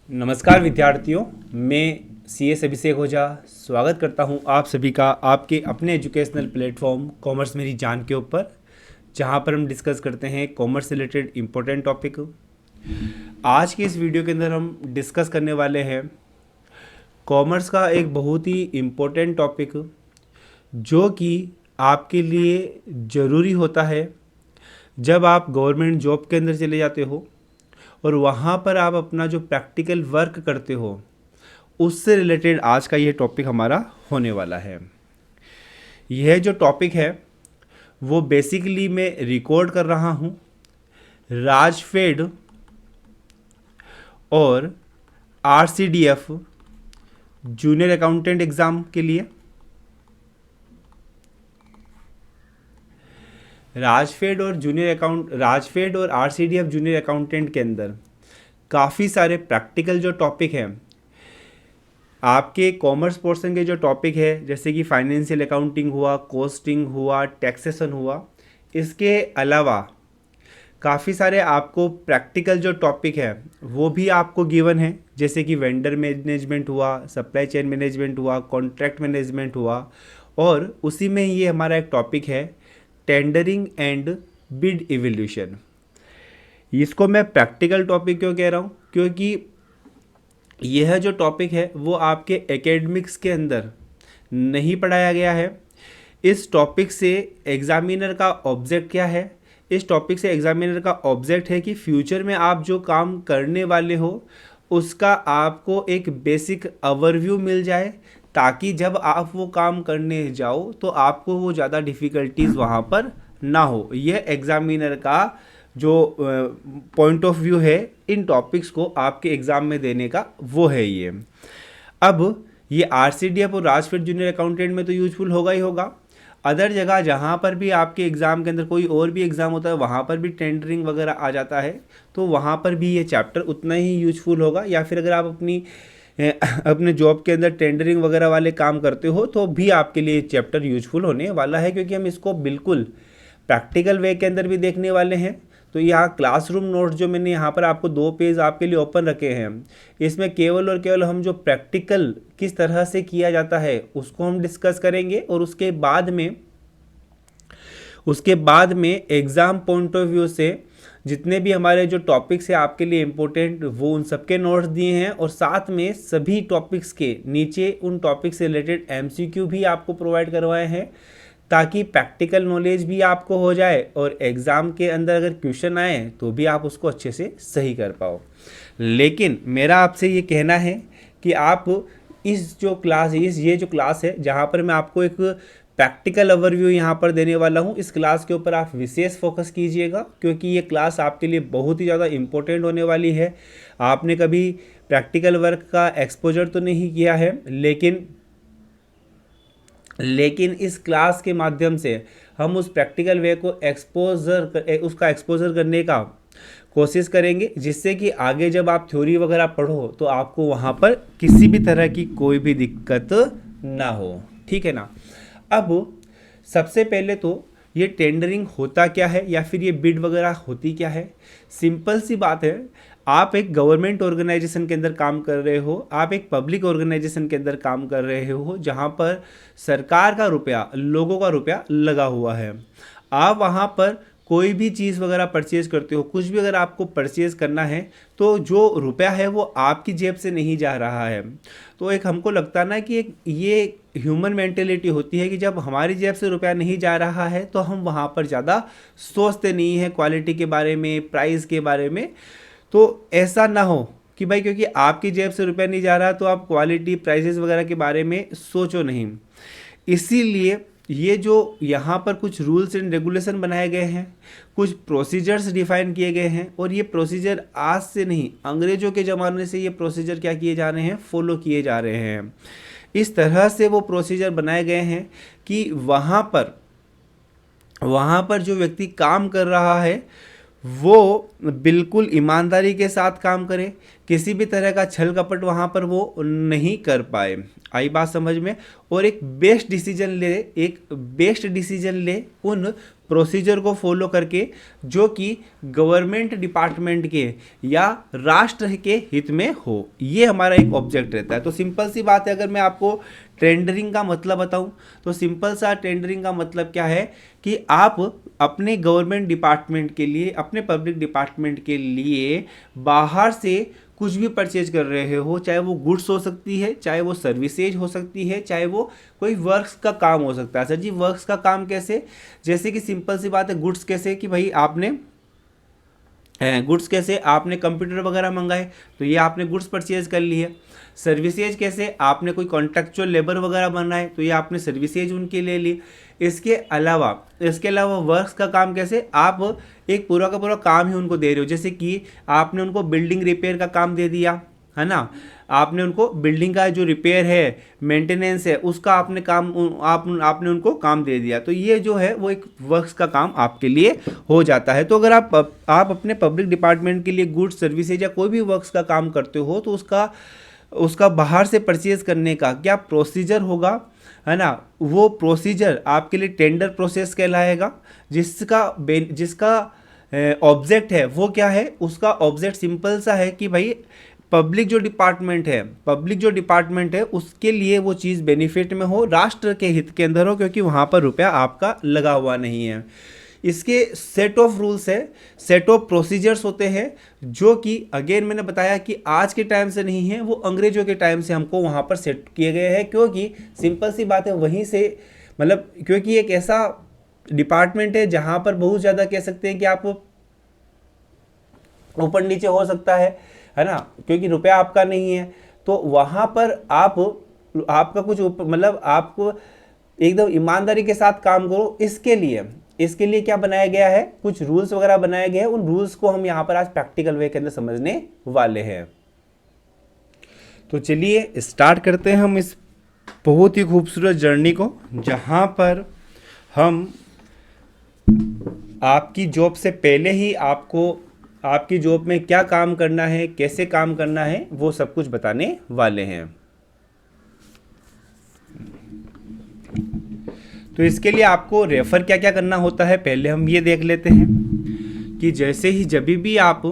नमस्कार विद्यार्थियों, मैं CS अभिषेक ओझा स्वागत करता हूं आप सभी का आपके अपने एजुकेशनल प्लेटफॉर्म कॉमर्स मेरी जान के ऊपर, जहां पर हम डिस्कस करते हैं कॉमर्स रिलेटेड इम्पोर्टेंट टॉपिक। आज के इस वीडियो के अंदर हम डिस्कस करने वाले हैं कॉमर्स का एक बहुत ही इम्पोर्टेंट टॉपिक जो कि आपके लिए ज़रूरी होता है जब आप गवर्नमेंट जॉब के अंदर चले जाते हो और वहाँ पर आप अपना जो प्रैक्टिकल वर्क करते हो उससे रिलेटेड आज का ये टॉपिक हमारा होने वाला है। यह जो टॉपिक है वो बेसिकली मैं रिकॉर्ड कर रहा हूँ राजफेड और RCDF जूनियर अकाउंटेंट एग्ज़ाम के लिए। राजफेड और RCDF जूनियर अकाउंटेंट के अंदर काफ़ी सारे प्रैक्टिकल जो टॉपिक हैं, आपके कॉमर्स पोर्शन के जो टॉपिक है जैसे कि फाइनेंशियल अकाउंटिंग हुआ, कॉस्टिंग हुआ, टैक्सेशन हुआ, इसके अलावा काफ़ी सारे आपको प्रैक्टिकल जो टॉपिक है वो भी आपको गिवन है, जैसे कि वेंडर मैनेजमेंट हुआ, सप्लाई चेन मैनेजमेंट हुआ, कॉन्ट्रैक्ट मैनेजमेंट हुआ, और उसी में ये हमारा एक टॉपिक है टेंडरिंग एंड बिड इवोल्यूशन। इसको मैं प्रैक्टिकल टॉपिक क्यों कह रहा हूँ, क्योंकि यह जो टॉपिक है वो आपके एकेडमिक्स के अंदर नहीं पढ़ाया गया है। इस टॉपिक से एग्जामिनर का ऑब्जेक्ट क्या है? इस टॉपिक से एग्जामिनर का ऑब्जेक्ट है कि फ्यूचर में आप जो काम करने वाले हो उसका आपको एक बेसिक ओवरव्यू मिल जाए, ताकि जब आप वो काम करने जाओ तो आपको वो ज़्यादा डिफ़िकल्टीज वहाँ पर ना हो। यह एग्जामिनर का जो पॉइंट ऑफ व्यू है इन टॉपिक्स को आपके एग्ज़ाम में देने का, वो है ये। अब ये RCDF और राजफेड जूनियर अकाउंटेंट में तो यूजफुल होगा ही होगा। अदर जगह जहाँ पर भी आपके एग्ज़ाम के अंदर कोई और भी एग्ज़ाम होता है वहाँ पर भी टेंडरिंग वगैरह आ जाता है, तो वहाँ पर भी ये चैप्टर उतना ही यूजफुल होगा। या फिर अगर आप अपने जॉब के अंदर टेंडरिंग वगैरह वाले काम करते हो तो भी आपके लिए चैप्टर यूजफुल होने वाला है, क्योंकि हम इसको बिल्कुल प्रैक्टिकल वे के अंदर भी देखने वाले हैं। तो यहाँ क्लासरूम नोट्स जो मैंने यहाँ पर आपको 2 पेज आपके लिए ओपन रखे हैं, इसमें केवल और केवल हम जो प्रैक्टिकल किस तरह से किया जाता है उसको हम डिस्कस करेंगे, और उसके बाद में एग्ज़ाम पॉइंट ऑफ व्यू से जितने भी हमारे जो टॉपिक्स हैं आपके लिए इम्पोर्टेंट, वो उन सबके नोट्स दिए हैं, और साथ में सभी टॉपिक्स के नीचे उन टॉपिक से रिलेटेड MCQ भी आपको प्रोवाइड करवाए हैं, ताकि प्रैक्टिकल नॉलेज भी आपको हो जाए और एग्ज़ाम के अंदर अगर क्वेश्चन आए तो भी आप उसको अच्छे से सही कर पाओ। लेकिन मेरा आपसे ये कहना है कि आप ये जो क्लास है जहाँ पर मैं आपको एक प्रैक्टिकल ओवरव्यू यहाँ पर देने वाला हूँ, इस क्लास के ऊपर आप विशेष फोकस कीजिएगा, क्योंकि ये क्लास आपके लिए बहुत ही ज़्यादा इम्पोर्टेंट होने वाली है। आपने कभी प्रैक्टिकल वर्क का एक्सपोजर तो नहीं किया है, लेकिन इस क्लास के माध्यम से हम उस प्रैक्टिकल वे को उसका एक्सपोजर करने का कोशिश करेंगे, जिससे कि आगे जब आप थ्योरी वगैरह पढ़ो तो आपको वहाँ पर किसी भी तरह की कोई भी दिक्कत ना हो। ठीक है ना। अब सबसे पहले तो ये टेंडरिंग होता क्या है या फिर ये बिड वगैरह होती क्या है। सिंपल सी बात है, आप एक गवर्नमेंट ऑर्गेनाइजेशन के अंदर काम कर रहे हो, आप एक पब्लिक ऑर्गेनाइजेशन के अंदर काम कर रहे हो, जहाँ पर सरकार का रुपया, लोगों का रुपया लगा हुआ है। आप वहाँ पर कोई भी चीज़ वगैरह परचेज करते हो, कुछ भी अगर आपको परचेज करना है तो जो रुपया है वो आपकी जेब से नहीं जा रहा है। तो एक हमको लगता ना कि एक ये ह्यूमन मेंटेलिटी होती है कि जब हमारी जेब से रुपया नहीं जा रहा है तो हम वहाँ पर ज़्यादा सोचते नहीं हैं क्वालिटी के बारे में, प्राइस के बारे में। तो ऐसा ना हो कि भाई क्योंकि आपकी जेब से रुपया नहीं जा रहा तो आप क्वालिटी, प्राइसेस वगैरह के बारे में सोचो नहीं। इसीलिए ये जो यहाँ पर कुछ रूल्स एंड रेगुलेशन बनाए गए हैं, कुछ प्रोसीजर्स डिफाइन किए गए हैं, और ये प्रोसीजर आज से नहीं, अंग्रेज़ों के ज़माने से ये प्रोसीजर क्या किए जा रहे हैं, फॉलो किए जा रहे हैं। इस तरह से वो प्रोसीजर बनाए गए हैं कि वहाँ पर जो व्यक्ति काम कर रहा है वो बिल्कुल ईमानदारी के साथ काम करे, किसी भी तरह का छल कपट वहाँ पर वो नहीं कर पाए। आई बात समझ में। और एक बेस्ट डिसीजन ले उन प्रोसीजर को फॉलो करके जो कि गवर्नमेंट डिपार्टमेंट के या राष्ट्र के हित में हो, ये हमारा एक ऑब्जेक्ट रहता है। तो सिंपल सी बात है, अगर मैं आपको टेंडरिंग का मतलब बताऊं तो सिंपल सा टेंडरिंग का मतलब क्या है कि आप अपने गवर्नमेंट डिपार्टमेंट के लिए, अपने पब्लिक डिपार्टमेंट के लिए बाहर से कुछ भी परचेज कर रहे हो, चाहे वो गुड्स हो सकती है, चाहे वो सर्विसेज हो सकती है, चाहे वो कोई वर्क्स का काम हो सकता है। सर जी वर्क्स का काम कैसे? जैसे कि सिंपल सी बात है, गुड्स कैसे कि भाई आपने कंप्यूटर वगैरह मंगाए तो ये आपने गुड्स परचेज कर लिए। सर्विसेज कैसे? आपने कोई कॉन्ट्रेक्चुअल लेबर वगैरह बनाए तो ये आपने सर्विसेज उनके ले ली। इसके अलावा वर्क्स का काम कैसे? आप एक पूरा का पूरा काम ही उनको दे रहे हो, जैसे कि आपने उनको बिल्डिंग रिपेयर का काम दे दिया, है ना। आपने उनको बिल्डिंग का जो रिपेयर है, मेंटेनेंस है, उसका आपने उनको काम दे दिया, तो ये जो है वो एक वर्क्स का काम आपके लिए हो जाता है। तो अगर आप अपने पब्लिक डिपार्टमेंट के लिए गुड्स, सर्विसेज या कोई भी वर्क्स का काम करते हो तो उसका बाहर से परचेज करने का क्या प्रोसीजर होगा, है ना, वो प्रोसीजर आपके लिए टेंडर प्रोसेस कहलाएगा। जिसका ऑब्जेक्ट है वो क्या है? उसका ऑब्जेक्ट सिंपल सा है कि भाई पब्लिक जो डिपार्टमेंट है उसके लिए वो चीज़ बेनिफिट में हो, राष्ट्र के हित के अंदर हो, क्योंकि वहाँ पर रुपया आपका लगा हुआ नहीं है। इसके सेट ऑफ रूल्स है, सेट ऑफ प्रोसीजर्स होते हैं, जो कि अगेन मैंने बताया कि आज के टाइम से नहीं है, वो अंग्रेजों के टाइम से हमको वहाँ पर सेट किए गए हैं। क्योंकि सिंपल सी बात है, वहीं से मतलब क्योंकि एक ऐसा डिपार्टमेंट है जहाँ पर बहुत ज़्यादा कह सकते हैं कि आप ऊपर नीचे हो सकता है ना, क्योंकि रुपया आपका नहीं है, तो वहाँ पर आपका कुछ मतलब आपको एकदम ईमानदारी के साथ काम करो। इसके लिए क्या बनाया गया है? कुछ रूल्स वगैरह बनाए गए हैं। उन रूल्स को हम यहाँ पर आज प्रैक्टिकल वे के अंदर समझने वाले हैं। तो चलिए स्टार्ट करते हैं हम इस बहुत ही खूबसूरत जर्नी को, जहाँ पर हम आपकी जॉब से पहले ही आपको आपकी जॉब में क्या काम करना है, कैसे काम करना है, वो सब कुछ बताने वाले हैं। तो इसके लिए आपको रेफर क्या क्या करना होता है पहले हम ये देख लेते हैं कि जैसे ही जब भी आप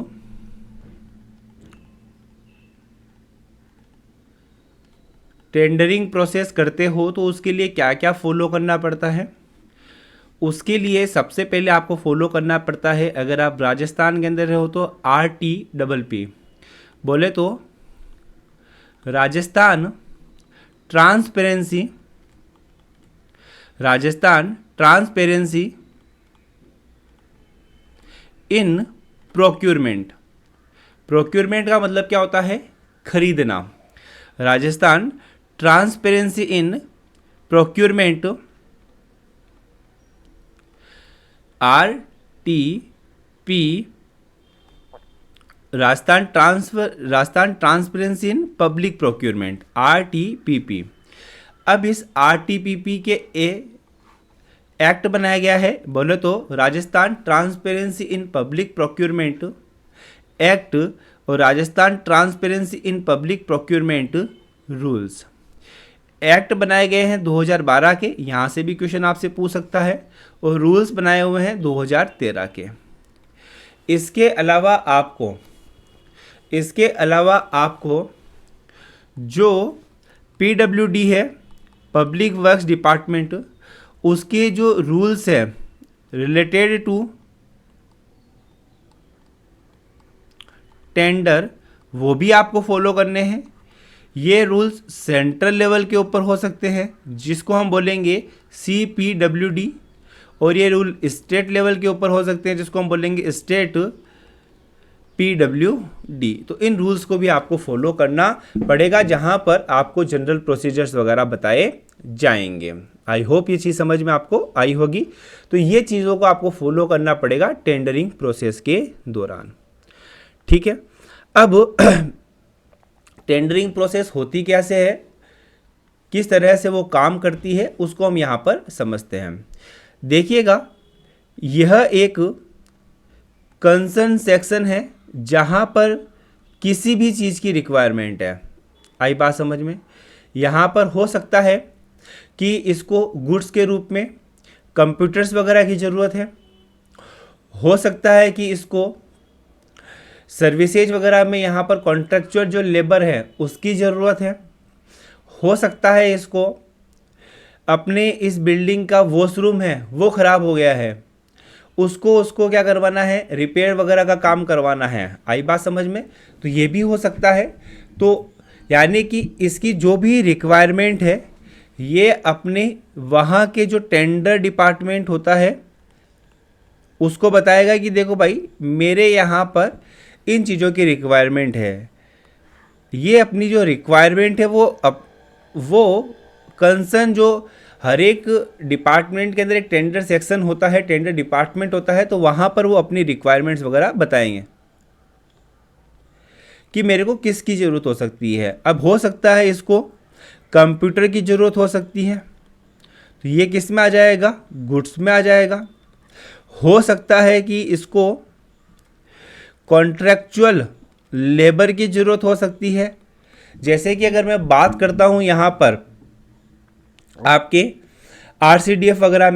टेंडरिंग प्रोसेस करते हो तो उसके लिए क्या क्या फॉलो करना पड़ता है। उसके लिए सबसे पहले आपको फॉलो करना पड़ता है, अगर आप राजस्थान के अंदर हो तो RTPP बोले तो राजस्थान ट्रांसपेरेंसी इन प्रोक्यूरमेंट का मतलब क्या होता है? खरीदना। Rajasthan transparency in procurement RTP, Rajasthan transparency in public procurement RTPP। अब इस RTPP के एक्ट बनाया गया है, बोले तो Rajasthan transparency in public procurement act और Rajasthan transparency in public procurement rules. Act बनाए गए हैं 2012 के, यहाँ से भी क्वेश्चन आपसे पूछ सकता है, और रूल्स बनाए हुए हैं 2013 के। इसके अलावा आपको जो PWD है, पब्लिक वर्क्स डिपार्टमेंट, उसके जो रूल्स है रिलेटेड टू टेंडर, वो भी आपको फॉलो करने हैं। ये रूल्स सेंट्रल लेवल के ऊपर हो सकते हैं, जिसको हम बोलेंगे CPWD, और ये रूल स्टेट लेवल के ऊपर हो सकते हैं, जिसको हम बोलेंगे स्टेट PWD। तो इन रूल्स को भी आपको फॉलो करना पड़ेगा, जहां पर आपको जनरल प्रोसीजर्स वगैरह बताए जाएंगे। आई होप ये चीज़ समझ में आपको आई होगी। तो ये चीज़ों को आपको फॉलो करना पड़ेगा टेंडरिंग प्रोसेस के दौरान, ठीक है। अब टेंडरिंग प्रोसेस होती कैसे है, किस तरह से वो काम करती है, उसको हम यहाँ पर समझते हैं। देखिएगा, यह एक कंसर्न सेक्शन है जहाँ पर किसी भी चीज़ की रिक्वायरमेंट है। आई बात समझ में? यहाँ पर हो सकता है कि इसको गुड्स के रूप में कंप्यूटर्स वगैरह की ज़रूरत है, हो सकता है कि इसको सर्विसेज वगैरह में यहाँ पर कॉन्ट्रेक्चुअल जो लेबर है उसकी ज़रूरत है, हो सकता है इसको अपने इस बिल्डिंग का वॉशरूम है वो ख़राब हो गया है, उसको क्या करवाना है, रिपेयर वगैरह का काम करवाना है। आई बात समझ में? तो ये भी हो सकता है। तो यानी कि इसकी जो भी रिक्वायरमेंट है ये अपने वहाँ के जो टेंडर डिपार्टमेंट होता है उसको बताएगा कि देखो भाई मेरे यहाँ पर इन चीज़ों की रिक्वायरमेंट है। ये अपनी जो रिक्वायरमेंट है वो कंसर्न जो हर एक डिपार्टमेंट के अंदर एक टेंडर सेक्शन होता है, टेंडर डिपार्टमेंट होता है, तो वहाँ पर वो अपनी रिक्वायरमेंट्स वगैरह बताएंगे कि मेरे को किसकी ज़रूरत हो सकती है। अब हो सकता है इसको कंप्यूटर की ज़रूरत हो सकती है, तो ये किस में आ जाएगा, गुड्स में आ जाएगा। हो सकता है कि इसको कॉन्ट्रैक्चुअल लेबर की ज़रूरत हो सकती है। जैसे कि अगर मैं बात करता हूँ यहाँ पर आपके आरसीडीएफ वगैरह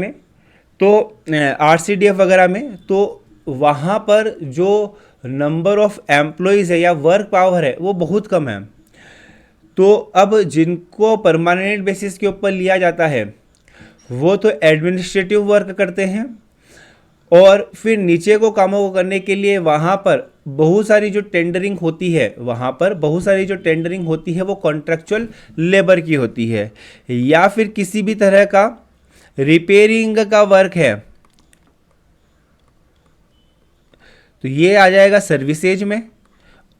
में, तो वहाँ पर जो नंबर ऑफ एम्प्लॉयज़ है या वर्क पावर है वो बहुत कम है। तो अब जिनको परमानेंट बेसिस के ऊपर लिया जाता है वो तो एडमिनिस्ट्रेटिव वर्क करते हैं, और फिर नीचे को कामों को करने के लिए वहाँ पर बहुत सारी जो टेंडरिंग होती है वो कॉन्ट्रैक्चुअल लेबर की होती है, या फिर किसी भी तरह का रिपेयरिंग का वर्क है तो ये आ जाएगा सर्विसेज में,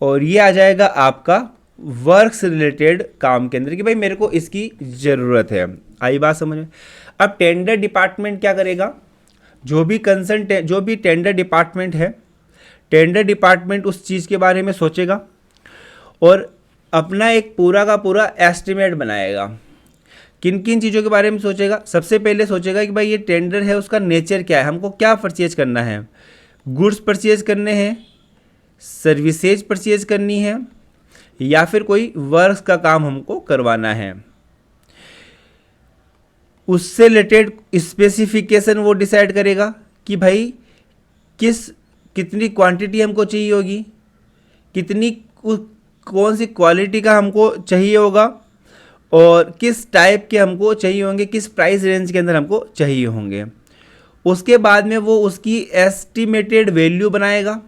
और ये आ जाएगा आपका वर्क्स रिलेटेड काम के अंदर कि भाई मेरे को इसकी ज़रूरत है। आई बात समझ में? अब टेंडर डिपार्टमेंट क्या करेगा, जो भी टेंडर डिपार्टमेंट है, टेंडर डिपार्टमेंट उस चीज़ के बारे में सोचेगा और अपना एक पूरा का पूरा एस्टिमेट बनाएगा। किन किन चीज़ों के बारे में सोचेगा? सबसे पहले सोचेगा कि भाई ये टेंडर है उसका नेचर क्या है, हमको क्या परचेज करना है, गुड्स परचेज करने हैं, सर्विसेज परचेज करनी है, या फिर कोई वर्क्स का काम हमको करवाना है। उससे रिलेटेड स्पेसिफिकेशन वो डिसाइड करेगा कि भाई कितनी क्वांटिटी हमको चाहिए होगी, कौन सी क्वालिटी का हमको चाहिए होगा, और किस टाइप के हमको चाहिए होंगे, किस प्राइस रेंज के अंदर हमको चाहिए होंगे। उसके बाद में वो उसकी एस्टिमेटेड वैल्यू बनाएगा।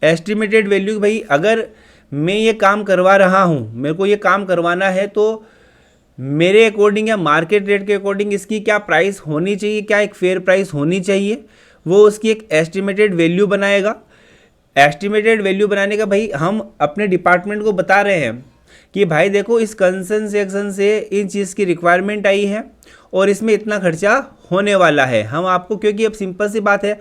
एस्टिमेटेड वैल्यू भाई अगर मैं ये काम करवा रहा हूँ, मेरे को ये काम करवाना है, तो मेरे अकॉर्डिंग या मार्केट रेट के अकॉर्डिंग इसकी क्या प्राइस होनी चाहिए, क्या एक फेयर प्राइस होनी चाहिए, वो उसकी एक एस्टिमेटेड वैल्यू बनाएगा। एस्टिमेटेड वैल्यू बनाने का भाई हम अपने डिपार्टमेंट को बता रहे हैं कि भाई देखो इस कंसर्न सेक्शन से इन चीज़ की रिक्वायरमेंट आई है और इसमें इतना खर्चा होने वाला है। हम आपको, क्योंकि अब सिंपल सी बात है,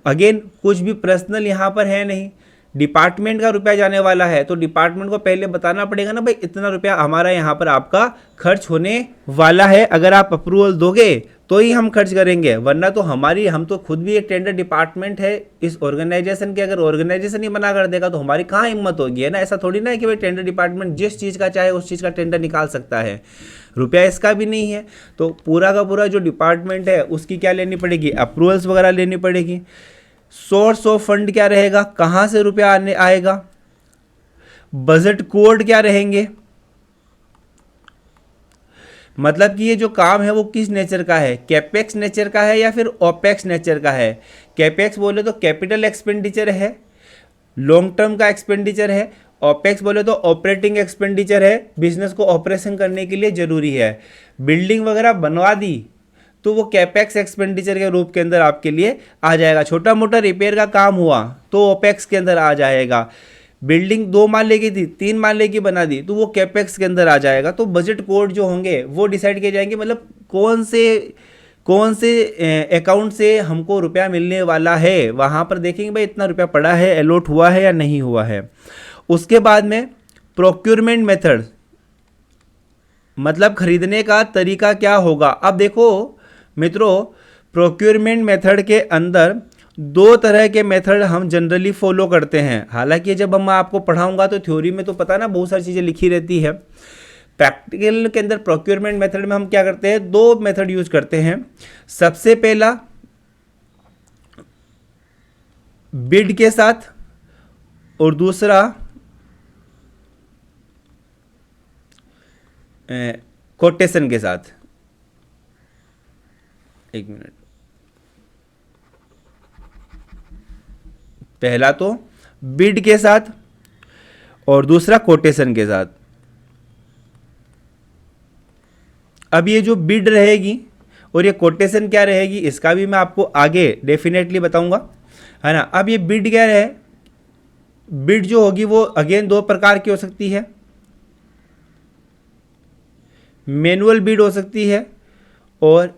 अगेन कुछ भी पर्सनल यहाँ पर है नहीं, डिपार्टमेंट का रुपया जाने वाला है, तो डिपार्टमेंट को पहले बताना पड़ेगा ना भाई इतना रुपया हमारा यहाँ पर आपका खर्च होने वाला है, अगर आप अप्रूवल दोगे तो ही हम खर्च करेंगे, वरना तो हम तो खुद भी एक टेंडर डिपार्टमेंट है इस ऑर्गेनाइजेशन के, अगर ऑर्गेनाइजेशन ही मना कर देगा तो हमारी कहाँ हिम्मत होगी, है ना। ऐसा थोड़ी ना है कि भाई टेंडर डिपार्टमेंट जिस चीज़ का चाहे उस चीज़ का टेंडर निकाल सकता है, रुपया इसका भी नहीं है। तो पूरा का पूरा जो डिपार्टमेंट है उसकी क्या लेनी पड़ेगी, अप्रूवल्स वगैरह लेनी पड़ेगी। सोर्स ऑफ फंड क्या रहेगा, कहाँ से रुपया आने आएगा, बजट कोड क्या रहेंगे, मतलब कि ये जो काम है वो किस नेचर का है, कैपेक्स नेचर का है या फिर ओपेक्स नेचर का है। कैपेक्स बोले तो कैपिटल एक्सपेंडिचर है, लॉन्ग टर्म का एक्सपेंडिचर है। ओपेक्स बोले तो ऑपरेटिंग एक्सपेंडिचर है, बिजनेस को ऑपरेशन करने के लिए ज़रूरी है। बिल्डिंग वगैरह बनवा दी तो वो कैपेक्स एक्सपेंडिचर के रूप के अंदर आपके लिए आ जाएगा। छोटा मोटा रिपेयर का काम हुआ तो ओपेक्स के अंदर आ जाएगा। बिल्डिंग 2 माले की थी 3 माले की बना दी तो वो कैपेक्स के अंदर आ जाएगा। तो बजट कोड जो होंगे वो डिसाइड किए जाएंगे, मतलब कौन से अकाउंट से हमको रुपया मिलने वाला है, वहाँ पर देखेंगे भाई इतना रुपया पड़ा है, अलॉट हुआ है या नहीं हुआ है। उसके बाद में प्रोक्योरमेंट मेथड, मतलब खरीदने का तरीका क्या होगा। अब देखो मित्रों, प्रोक्योरमेंट मेथड के अंदर दो तरह के मेथड हम जनरली फॉलो करते हैं। हालांकि जब हम आपको पढ़ाऊंगा तो थ्योरी में तो पता ना बहुत सारी चीज़ें लिखी रहती है। प्रैक्टिकल के अंदर प्रोक्योरमेंट मेथड में हम क्या करते हैं, दो मेथड यूज करते हैं। सबसे पहला बिड के साथ और दूसरा कोटेशन के साथ। एक मिनट, पहला तो बिड के साथ और दूसरा कोटेशन के साथ। अब ये जो बिड रहेगी और ये कोटेशन क्या रहेगी, इसका भी मैं आपको आगे डेफिनेटली बताऊंगा, है ना। अब ये बिड क्या है, बिड जो होगी वो अगेन दो प्रकार की हो सकती है। मैनुअल बिड हो सकती है और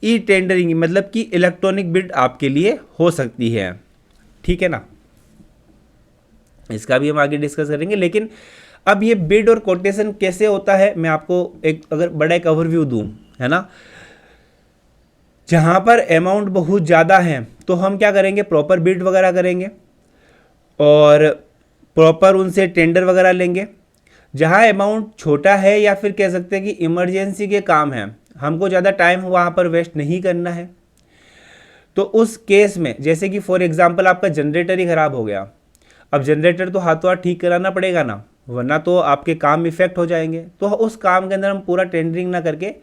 ई टेंडरिंग, मतलब कि इलेक्ट्रॉनिक बिड आपके लिए हो सकती है, ठीक है ना। इसका भी हम आगे डिस्कस करेंगे। लेकिन अब ये बिड और कोटेशन कैसे होता है, मैं आपको एक अगर बड़ा एक ओवरव्यू दूं, है ना। जहां पर अमाउंट बहुत ज़्यादा है तो हम क्या करेंगे, प्रॉपर बिड वगैरह करेंगे और प्रॉपर उनसे टेंडर वगैरह लेंगे। जहां अमाउंट छोटा है या फिर कह सकते हैं कि इमरजेंसी के काम है, हमको ज़्यादा टाइम वहाँ पर वेस्ट नहीं करना है, तो उस केस में जैसे कि फॉर एग्जांपल आपका जनरेटर ही ख़राब हो गया। अब जनरेटर तो हाथों हाथ ठीक कराना पड़ेगा ना, वरना तो आपके काम इफेक्ट हो जाएंगे। तो उस काम के अंदर हम पूरा टेंडरिंग ना करके,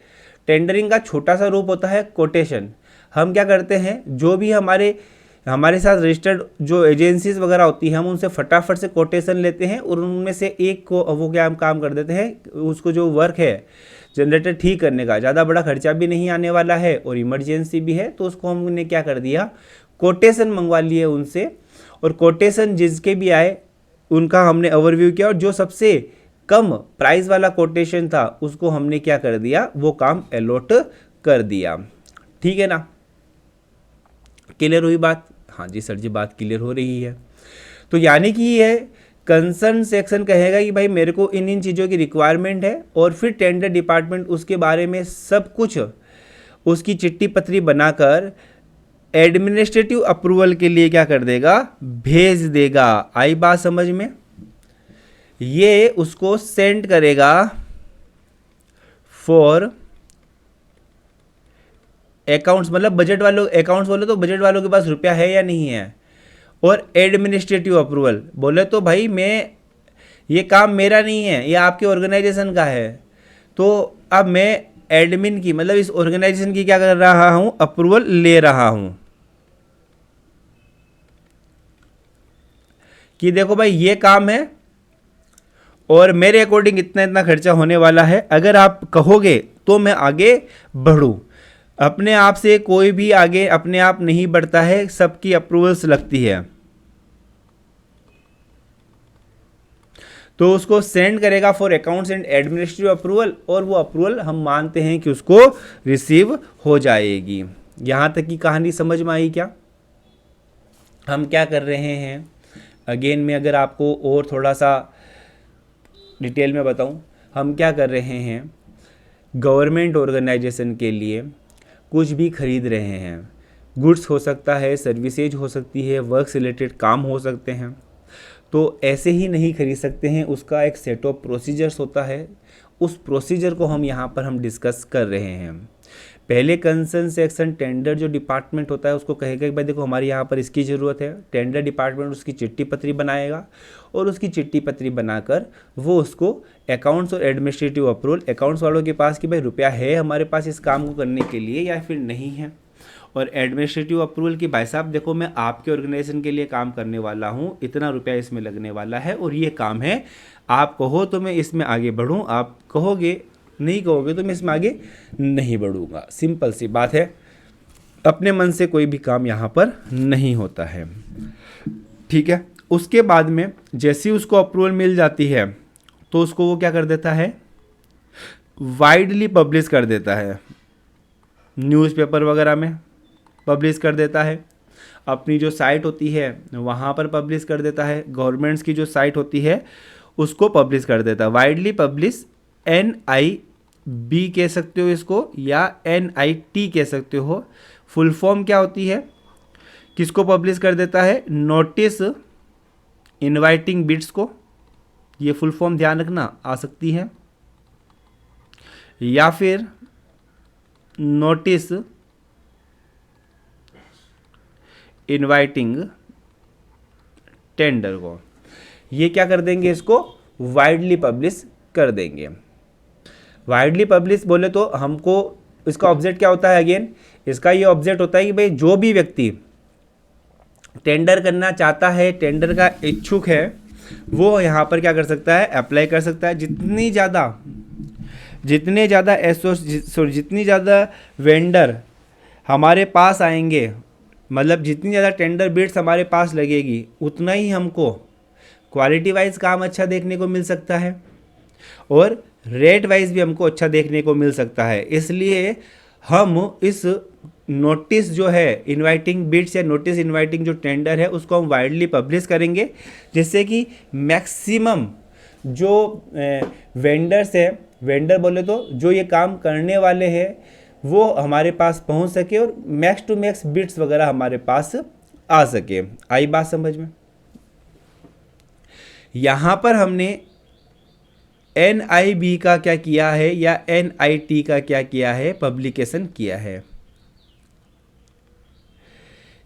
टेंडरिंग का छोटा सा रूप होता है कोटेशन। हम क्या करते हैं, जो भी हमारे साथ रजिस्टर्ड जो एजेंसीज वगैरह होती हैं, हम उनसे फटाफट से कोटेशन लेते हैं और उनमें से एक को वो क्या हम काम कर देते हैं, उसको जो वर्क है जनरेटर ठीक करने का, ज़्यादा बड़ा खर्चा भी नहीं आने वाला है और इमरजेंसी भी है, तो उसको हमने क्या कर दिया, कोटेशन मंगवा लिए उनसे। और कोटेशन जिसके भी आए उनका हमने ओवरव्यू किया और जो सबसे कम प्राइस वाला कोटेशन था उसको हमने क्या कर दिया, वो काम अलॉट कर दिया, ठीक है ना। क्लियर हुई बात? हाँ जी सर जी, बात क्लियर हो रही है। तो यानी कि ये कंसर्न सेक्शन कहेगा कि भाई मेरे को इन इन चीज़ों की रिक्वायरमेंट है और फिर टेंडर डिपार्टमेंट उसके बारे में सब कुछ उसकी चिट्ठी पत्री बनाकर एडमिनिस्ट्रेटिव अप्रूवल के लिए क्या कर देगा, भेज देगा। आई बात समझ में? ये उसको सेंड करेगा फॉर अकाउंट्स, मतलब बजट वालों, अकाउंट्स बोले तो बजट वालों के पास रुपया है या नहीं है। और एडमिनिस्ट्रेटिव अप्रूवल बोले तो भाई मैं, ये काम मेरा नहीं है, ये आपके ऑर्गेनाइजेशन का है, तो अब मैं एडमिन की, मतलब इस ऑर्गेनाइजेशन की क्या कर रहा हूं, अप्रूवल ले रहा हूं कि देखो भाई ये काम है और मेरे अकॉर्डिंग इतना इतना खर्चा होने वाला है, अगर आप कहोगे तो मैं आगे बढ़ूं। अपने आप से कोई भी आगे अपने आप नहीं बढ़ता है, सबकी अप्रूवल्स लगती है। तो उसको सेंड करेगा for accounts and administrative approval, और वो अप्रूवल हम मानते हैं कि उसको रिसीव हो जाएगी। यहाँ तक की कहानी समझ में आई क्या? हम क्या कर रहे हैं, अगेन मैं अगर आपको और थोड़ा सा डिटेल में बताऊं, हम क्या कर रहे हैं, गवर्नमेंट ऑर्गेनाइजेशन के लिए कुछ भी खरीद रहे हैं। गुड्स हो सकता है, सर्विसेज हो सकती है, वर्क से रिलेटेड काम हो सकते हैं। तो ऐसे ही नहीं खरीद सकते हैं, उसका एक सेट ऑफ प्रोसीजर्स होता है। उस प्रोसीजर को हम यहाँ पर हम डिस्कस कर रहे हैं। पहले कंसर्न सेक्शन टेंडर जो डिपार्टमेंट होता है उसको कहेगा कि भाई देखो हमारी यहाँ पर इसकी ज़रूरत है। टेंडर डिपार्टमेंट उसकी चिट्ठी पत्री बनाएगा और उसकी चिट्ठी पत्री बनाकर वो उसको अकाउंट्स और एडमिनिस्ट्रेटिव अप्रूवल, अकाउंट्स वालों के पास कि भाई रुपया है हमारे पास इस काम को करने के लिए या फिर नहीं है, और एडमिनिस्ट्रेटिव अप्रूवल की भाई साहब देखो मैं आपके ऑर्गेनाइजेशन के लिए काम करने वाला हूँ, इतना रुपया इसमें लगने वाला है और ये काम है, आप कहो तो मैं इसमें आगे बढ़ूँ, आप कहोगे नहीं कहोगे तो मैं इसमें आगे नहीं बढ़ूँगा। सिंपल सी बात है, अपने मन से कोई भी काम यहाँ पर नहीं होता है, ठीक है। उसके बाद में जैसे ही उसको अप्रूवल मिल जाती है तो उसको वो क्या कर देता है, वाइडली पब्लिश कर देता है, न्यूज़पेपर वगैरह में पब्लिश कर देता है, अपनी जो साइट होती है वहाँ पर पब्लिश कर देता है, गवर्नमेंट्स की जो साइट होती है उसको पब्लिश कर देता है। वाइडली पब्लिश, NIB कह सकते हो इसको या NIT कह सकते हो। फुल फॉर्म क्या होती है, किसको पब्लिश कर देता है? नोटिस इनवाइटिंग बिड्स को, ये फुल फॉर्म ध्यान रखना आ सकती है, या फिर नोटिस इनवाइटिंग टेंडर को। ये क्या कर देंगे? इसको वाइडली पब्लिश कर देंगे। वाइडली पब्लिश बोले तो हमको इसका ऑब्जेक्ट क्या होता है? अगेन इसका ये ऑब्जेक्ट होता है कि भाई जो भी व्यक्ति टेंडर करना चाहता है, टेंडर का इच्छुक है, वो यहाँ पर क्या कर सकता है? अप्लाई कर सकता है। जितनी ज़्यादा वेंडर हमारे पास आएंगे, मतलब जितनी ज़्यादा टेंडर बिड्स हमारे पास लगेगी, उतना ही हमको क्वालिटी वाइज काम अच्छा देखने को मिल सकता है और रेट वाइज भी हमको अच्छा देखने को मिल सकता है। इसलिए हम इस नोटिस जो है इनवाइटिंग बिड्स या नोटिस इनवाइटिंग जो टेंडर है उसको हम वाइडली पब्लिश करेंगे, जिससे कि मैक्सिमम जो वेंडर्स है, वेंडर बोले तो जो ये काम करने वाले हैं, वो हमारे पास पहुंच सके और मैक्स टू मैक्स बिड्स वगैरह हमारे पास आ सके। आई बात समझ में? यहाँ पर हमने NIB का क्या किया है या NIT का क्या किया है? पब्लिकेशन किया है।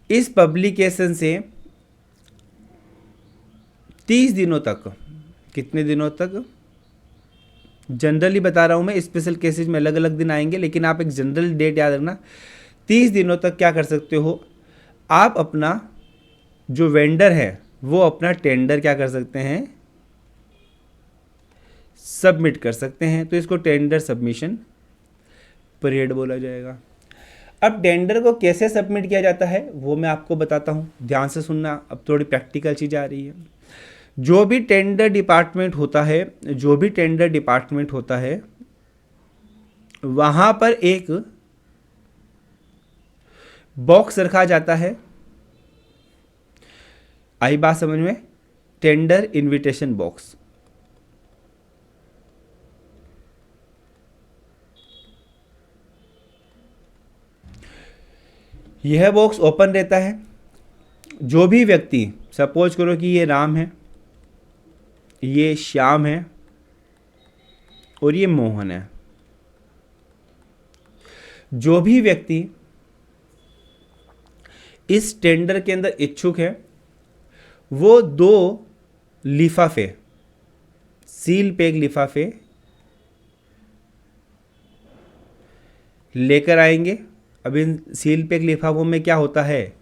इस पब्लिकेशन से 30 दिनों तक, कितने दिनों तक जनरली बता रहा हूँ मैं, स्पेशल केसेस में अलग अलग दिन आएंगे, लेकिन आप एक जनरल डेट याद रखना। 30 दिनों तक क्या कर सकते हो? आप अपना जो वेंडर है वो अपना टेंडर क्या कर सकते हैं? सबमिट कर सकते हैं। तो इसको टेंडर सबमिशन पीरियड बोला जाएगा। अब टेंडर को कैसे सबमिट किया जाता है वो मैं आपको बताता हूँ, ध्यान से सुनना। अब थोड़ी प्रैक्टिकल चीज़ आ रही है। जो भी टेंडर डिपार्टमेंट होता है वहाँ पर एक बॉक्स रखा जाता है। आई बात समझ में? Tender invitation box. यह बॉक्स ओपन रहता है। जो भी व्यक्ति, सपोज करो कि ये राम है, ये श्याम है और ये मोहन है, जो भी व्यक्ति इस टेंडर के अंदर इच्छुक है वो 2 लिफाफे, सील पैक लिफाफे लेकर आएंगे। अब इन सील पैक लिफाफों में क्या होता है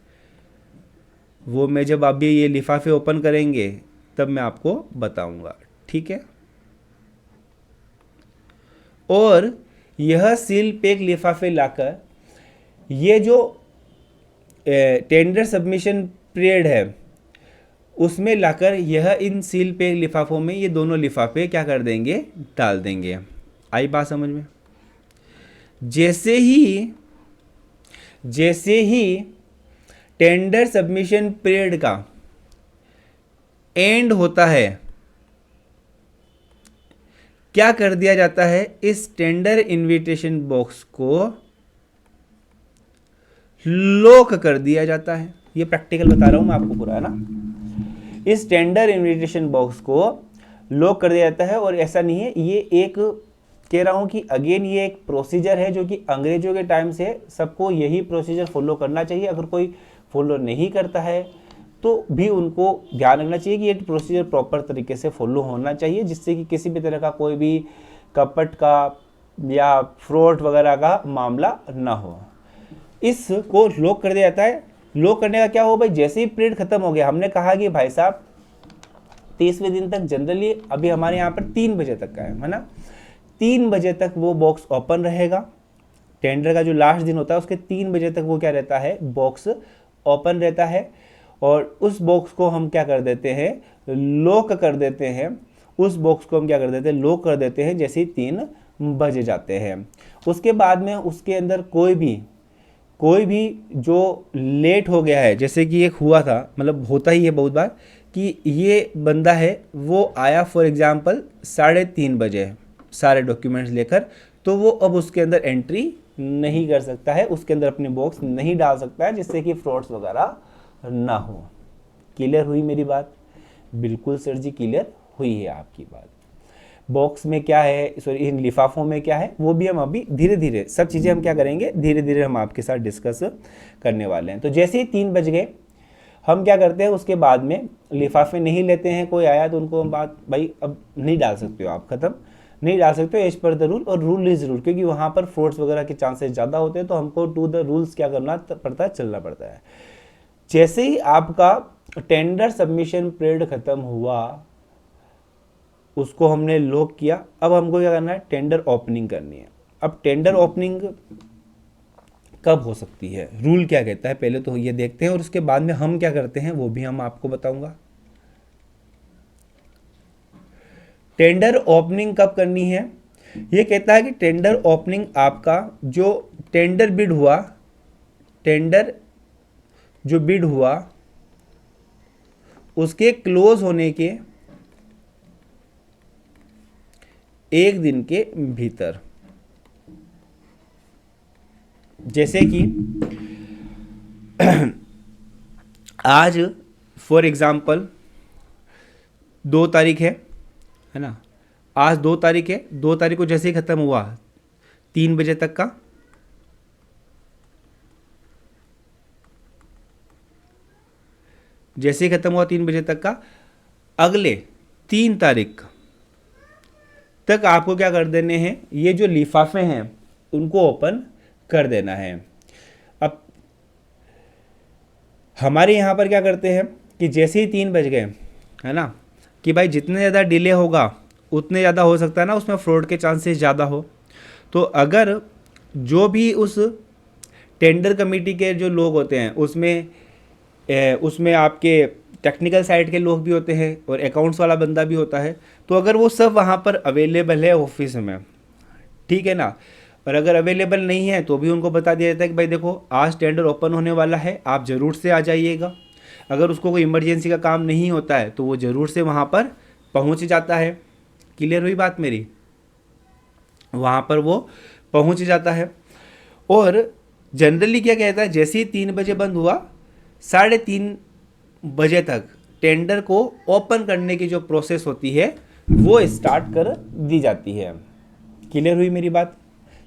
वो मैं जब अभी ये लिफाफे ओपन करेंगे तब मैं आपको बताऊंगा, ठीक है? और यह सील पैक लिफाफे लाकर ये जो टेंडर सबमिशन पीरियड है उसमें लाकर यह इन सील पैक लिफाफों में ये दोनों लिफाफे क्या कर देंगे? डाल देंगे। आई बात समझ में? जैसे ही टेंडर सबमिशन पीरियड का एंड होता है, क्या कर दिया जाता है? इस टेंडर इनविटेशन बॉक्स को लॉक कर दिया जाता है। ये प्रैक्टिकल बता रहा हूं मैं आपको पूरा, है ना? इस टेंडर इनविटेशन बॉक्स को लॉक कर दिया जाता है। और ऐसा नहीं है, ये एक कह रहा हूं कि अगेन ये एक प्रोसीजर है जो कि अंग्रेजों के टाइम से सबको यही प्रोसीजर फॉलो करना चाहिए। अगर कोई फॉलो नहीं करता है तो भी उनको ध्यान रखना चाहिए कि ये प्रोसीजर प्रॉपर तरीके से फॉलो होना चाहिए, जिससे कि किसी भी तरह का कोई भी कपट का या फ्रॉड वगैरह का मामला ना हो। इसको लॉक कर दिया जाता है। लॉक करने का क्या हो भाई? जैसे ही पीरियड खत्म हो गया, हमने कहा कि भाई साहब 30वें दिन तक, जनरली अभी हमारे यहाँ पर 3 बजे तक का है ना, 3 बजे तक वो बॉक्स ओपन रहेगा। टेंडर का जो लास्ट दिन होता है उसके 3 बजे तक वो क्या रहता है? बॉक्स ओपन रहता है। और उस बॉक्स को हम क्या कर देते हैं? लॉक कर देते हैं। उस बॉक्स को हम क्या कर देते हैं? लॉक कर देते हैं जैसे ही 3 बजे जाते हैं। उसके बाद में उसके अंदर कोई भी जो लेट हो गया है, जैसे कि एक हुआ था, मतलब होता ही है बहुत बार कि ये बंदा है वो आया फॉर एग्जांपल 3:30 बजे सारे डॉक्यूमेंट्स लेकर, तो वो अब उसके अंदर एंट्री नहीं कर सकता है, उसके अंदर अपने बॉक्स नहीं डाल सकता है, जिससे कि फ्रॉड्स वगैरह ना हो। क्लियर हुई मेरी बात? बिल्कुल सर जी, क्लियर हुई है आपकी बात। बॉक्स में क्या है, सॉरी इन लिफाफों में क्या है, वो भी हम अभी धीरे धीरे सब चीज़ें हम क्या करेंगे, धीरे धीरे हम आपके साथ डिस्कस करने वाले हैं। तो जैसे ही 3 बज गए, हम क्या करते हैं उसके बाद में लिफाफे नहीं लेते हैं। कोई आया तो उनको हम बात, भाई अब नहीं डाल सकते हो आप, ख़त्म नहीं डाल सकते हो एज पर द रूल, और रूल इज रूल, क्योंकि वहाँ पर फ्रॉड्स वगैरह के चांसेस ज़्यादा होते हैं, तो हमको टू द रूल्स क्या करना पड़ता है, चलना पड़ता है। जैसे ही आपका टेंडर सबमिशन पीरियड खत्म हुआ, उसको हमने लॉक किया, अब हमको क्या करना है, टेंडर ओपनिंग करनी है। अब टेंडर ओपनिंग कब हो सकती है, रूल क्या कहता है, पहले तो ये देखते हैं, और उसके बाद में हम क्या करते हैं वो भी हम आपको बताऊंगा। टेंडर ओपनिंग कब करनी है, ये कहता है कि टेंडर ओपनिंग आपका जो टेंडर बिड हुआ, टेंडर जो बिड हुआ उसके क्लोज होने के 1 दिन के भीतर। जैसे कि आज फॉर एग्जांपल 2 तारीख है ना, आज 2 तारीख है, 2 तारीख को जैसे ही ख़त्म हुआ 3 बजे तक का, जैसे ही ख़त्म हुआ 3 बजे तक का, अगले 3 तारीख तक आपको क्या कर देने हैं, ये जो लिफाफे हैं उनको ओपन कर देना है। अब हमारे यहाँ पर क्या करते हैं कि जैसे ही 3 बज गए, है ना, कि भाई जितने ज़्यादा डिले होगा उतने ज़्यादा हो सकता है ना उसमें फ्रॉड के चांसेस ज़्यादा हो। तो अगर जो भी उस टेंडर कमेटी के जो लोग होते हैं उसमें आपके टेक्निकल साइड के लोग भी होते हैं और अकाउंट्स वाला बंदा भी होता है, तो अगर वो सब वहाँ पर अवेलेबल है ऑफिस में, ठीक है ना, और अगर अवेलेबल नहीं है तो भी उनको बता दिया जाता है कि भाई देखो आज टेंडर ओपन होने वाला है, आप ज़रूर से आ जाइएगा। अगर उसको कोई इमरजेंसी का काम नहीं होता है तो वो ज़रूर से वहाँ पर पहुँच जाता है। क्लियर हुई बात मेरी? वहाँ पर वो पहुँच जाता है। और जनरली क्या कहता है, जैसे ही 3 बजे बंद हुआ, 3:30 बजे तक टेंडर को ओपन करने की जो प्रोसेस होती है वो स्टार्ट कर दी जाती है। क्लियर हुई मेरी बात?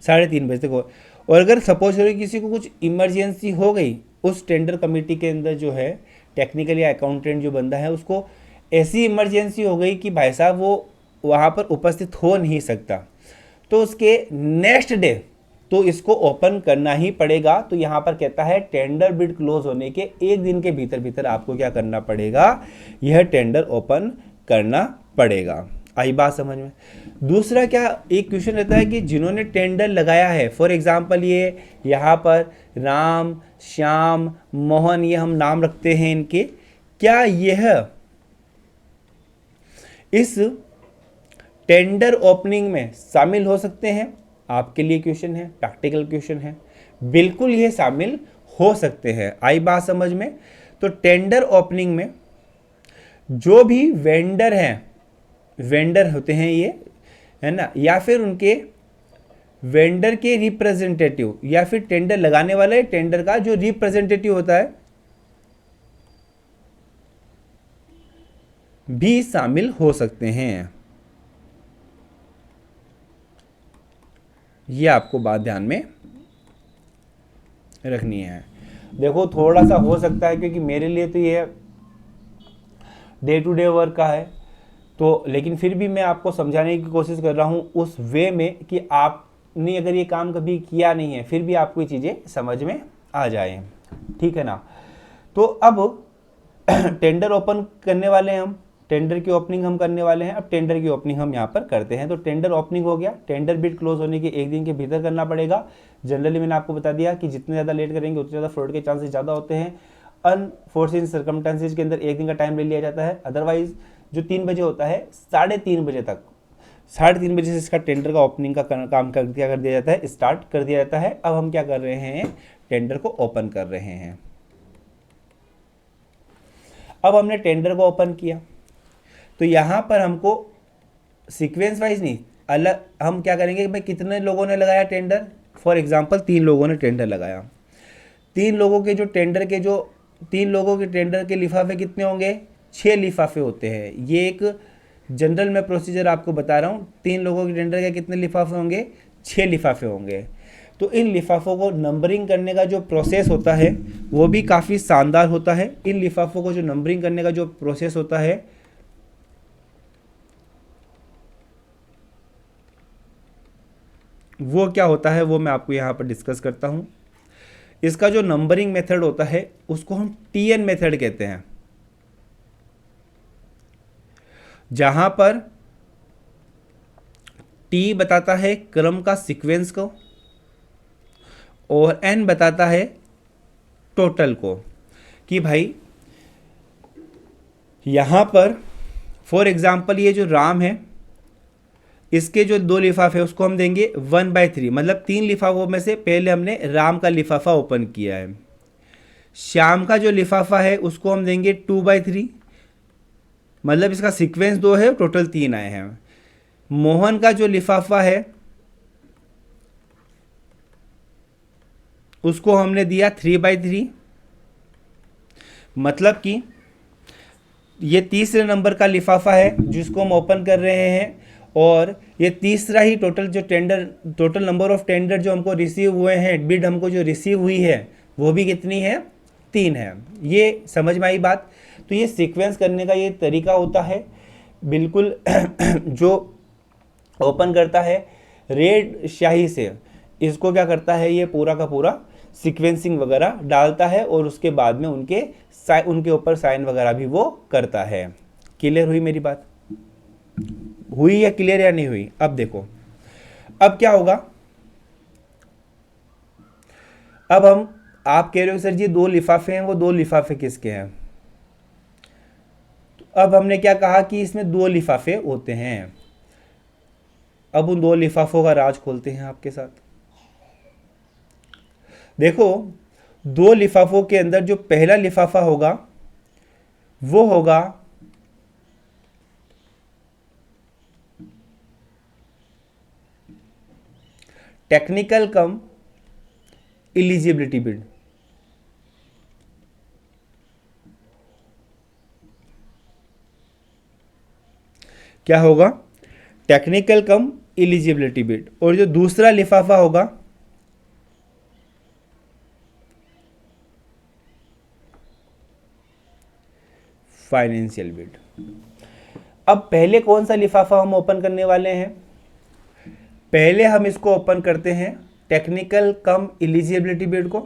3:30 बजे तक हो। और अगर सपोज करो किसी को कुछ इमरजेंसी हो गई, उस टेंडर कमेटी के अंदर जो है टेक्निकल या अकाउंटेंट जो बंदा है, उसको ऐसी इमरजेंसी हो गई कि भाई साहब वो वहाँ पर उपस्थित हो नहीं सकता, तो उसके नेक्स्ट डे तो इसको ओपन करना ही पड़ेगा। तो यहाँ पर कहता है टेंडर बिड क्लोज होने के 1 दिन के भीतर भीतर आपको क्या करना पड़ेगा, यह टेंडर ओपन करना पड़ेगा। आई बात समझ में? दूसरा क्या एक क्वेश्चन रहता है कि जिन्होंने टेंडर लगाया है, फॉर एग्जांपल ये यहाँ पर राम, श्याम, मोहन, ये हम नाम रखते हैं इनके, क्या यह इस टेंडर ओपनिंग में शामिल हो सकते हैं? आपके लिए क्वेश्चन है, प्रैक्टिकल क्वेश्चन है। बिल्कुल ये शामिल हो सकते हैं। आई बात समझ में? तो टेंडर ओपनिंग में जो भी वेंडर हैं, वेंडर होते हैं ये, है ना, या फिर उनके वेंडर के रिप्रेजेंटेटिव, या फिर टेंडर लगाने वाले टेंडर का जो रिप्रेजेंटेटिव होता है, भी शामिल हो सकते हैं। ये आपको बात ध्यान में रखनी है। देखो थोड़ा सा हो सकता है क्योंकि मेरे लिए तो ये डे टू डे वर्क का है, तो लेकिन फिर भी मैं आपको समझाने की कोशिश कर रहा हूँ उस वे में कि आपने अगर ये काम कभी किया नहीं है फिर भी आपको ये चीज़ें समझ में आ जाए, ठीक है ना। तो अब टेंडर ओपन करने वाले हैं हम, टेंडर की ओपनिंग हम करने वाले हैं। अब टेंडर की ओपनिंग हम यहाँ पर करते हैं। तो टेंडर ओपनिंग हो गया, टेंडर बिड क्लोज होने के 1 दिन के भीतर करना पड़ेगा। जनरली मैंने आपको बता दिया कि जितने ज़्यादा लेट करेंगे उतने ज़्यादा फ्रॉड के चांसेस ज़्यादा होते हैं। अनफोर्सिन सर्कमस्टेंसेज के अंदर 1 दिन का टाइम ले लिया जाता है। अदरवाइज जो 3 बजे होता है 3:30 बजे तक, 3:30 बजे से इसका टेंडर का ओपनिंग का काम कर दिया जाता है, स्टार्ट कर दिया जाता है। अब हम क्या कर रहे हैं, टेंडर को ओपन कर रहे हैं। अब हमने टेंडर को ओपन किया तो यहाँ पर हमको सीक्वेंस वाइज नहीं, अलग हम क्या करेंगे कि भाई कितने लोगों ने लगाया टेंडर। फॉर एग्जांपल 3 लोगों ने टेंडर लगाया, 3 लोगों के जो टेंडर के जो तीन लोगों के टेंडर के लिफाफे कितने होंगे? 6 लिफाफे होते हैं। ये एक जनरल मैं प्रोसीजर आपको बता रहा हूँ। 3 लोगों के टेंडर के कितने लिफाफे होंगे? 6 लिफाफे होंगे। तो इन लिफाफों को नंबरिंग करने का जो प्रोसेस होता है वो भी काफ़ी शानदार होता है। इन लिफाफों को जो नंबरिंग करने का जो प्रोसेस होता है वो क्या होता है वो मैं आपको यहाँ पर डिस्कस करता हूँ। इसका जो नंबरिंग मेथड होता है उसको हम टीएन मेथड कहते हैं, जहाँ पर टी बताता है क्रम का सीक्वेंस को और एन बताता है टोटल को। कि भाई यहाँ पर फॉर एग्जांपल ये जो राम है इसके जो 2 लिफाफे उसको हम देंगे 1/3, मतलब 3 लिफाफों में से पहले हमने राम का लिफाफा ओपन किया है। श्याम का जो लिफाफा है उसको हम देंगे 2/3, मतलब इसका सीक्वेंस 2 है, टोटल 3 आए हैं। मोहन का जो लिफाफा है उसको हमने दिया 3/3, मतलब कि ये तीसरे नंबर का लिफाफा है जिसको हम ओपन कर रहे हैं, और ये तीसरा ही टोटल नंबर ऑफ टेंडर जो हमको रिसीव हुए हैं, बिड हमको जो रिसीव हुई है वो भी कितनी है? 3 है। ये समझ में आई बात? तो ये सीक्वेंस करने का ये तरीका होता है बिल्कुल जो ओपन करता है रेड स्याही से, इसको क्या करता है ये पूरा का पूरा सीक्वेंसिंग वगैरह डालता है और उसके बाद में उनके ऊपर साइन वगैरह भी वो करता है। क्लियर हुई मेरी बात? हुई या क्लियर या नहीं हुई? अब देखो अब क्या होगा। अब आप कह रहे हो सर जी 2 लिफाफे हैं, वो 2 लिफाफे किसके हैं? तो अब हमने क्या कहा कि इसमें 2 लिफाफे होते हैं। अब उन 2 लिफाफों का राज खोलते हैं आपके साथ। देखो 2 लिफाफों के अंदर जो पहला लिफाफा होगा वो होगा टेक्निकल कम इलिजिबिलिटी बिड। क्या होगा? टेक्निकल कम इलिजिबिलिटी बिड। और जो दूसरा लिफाफा होगा फाइनेंशियल बिड। अब पहले कौन सा लिफाफा हम ओपन करने वाले हैं? पहले हम इसको ओपन करते हैं टेक्निकल कम इलिजिबिलिटी बिड को,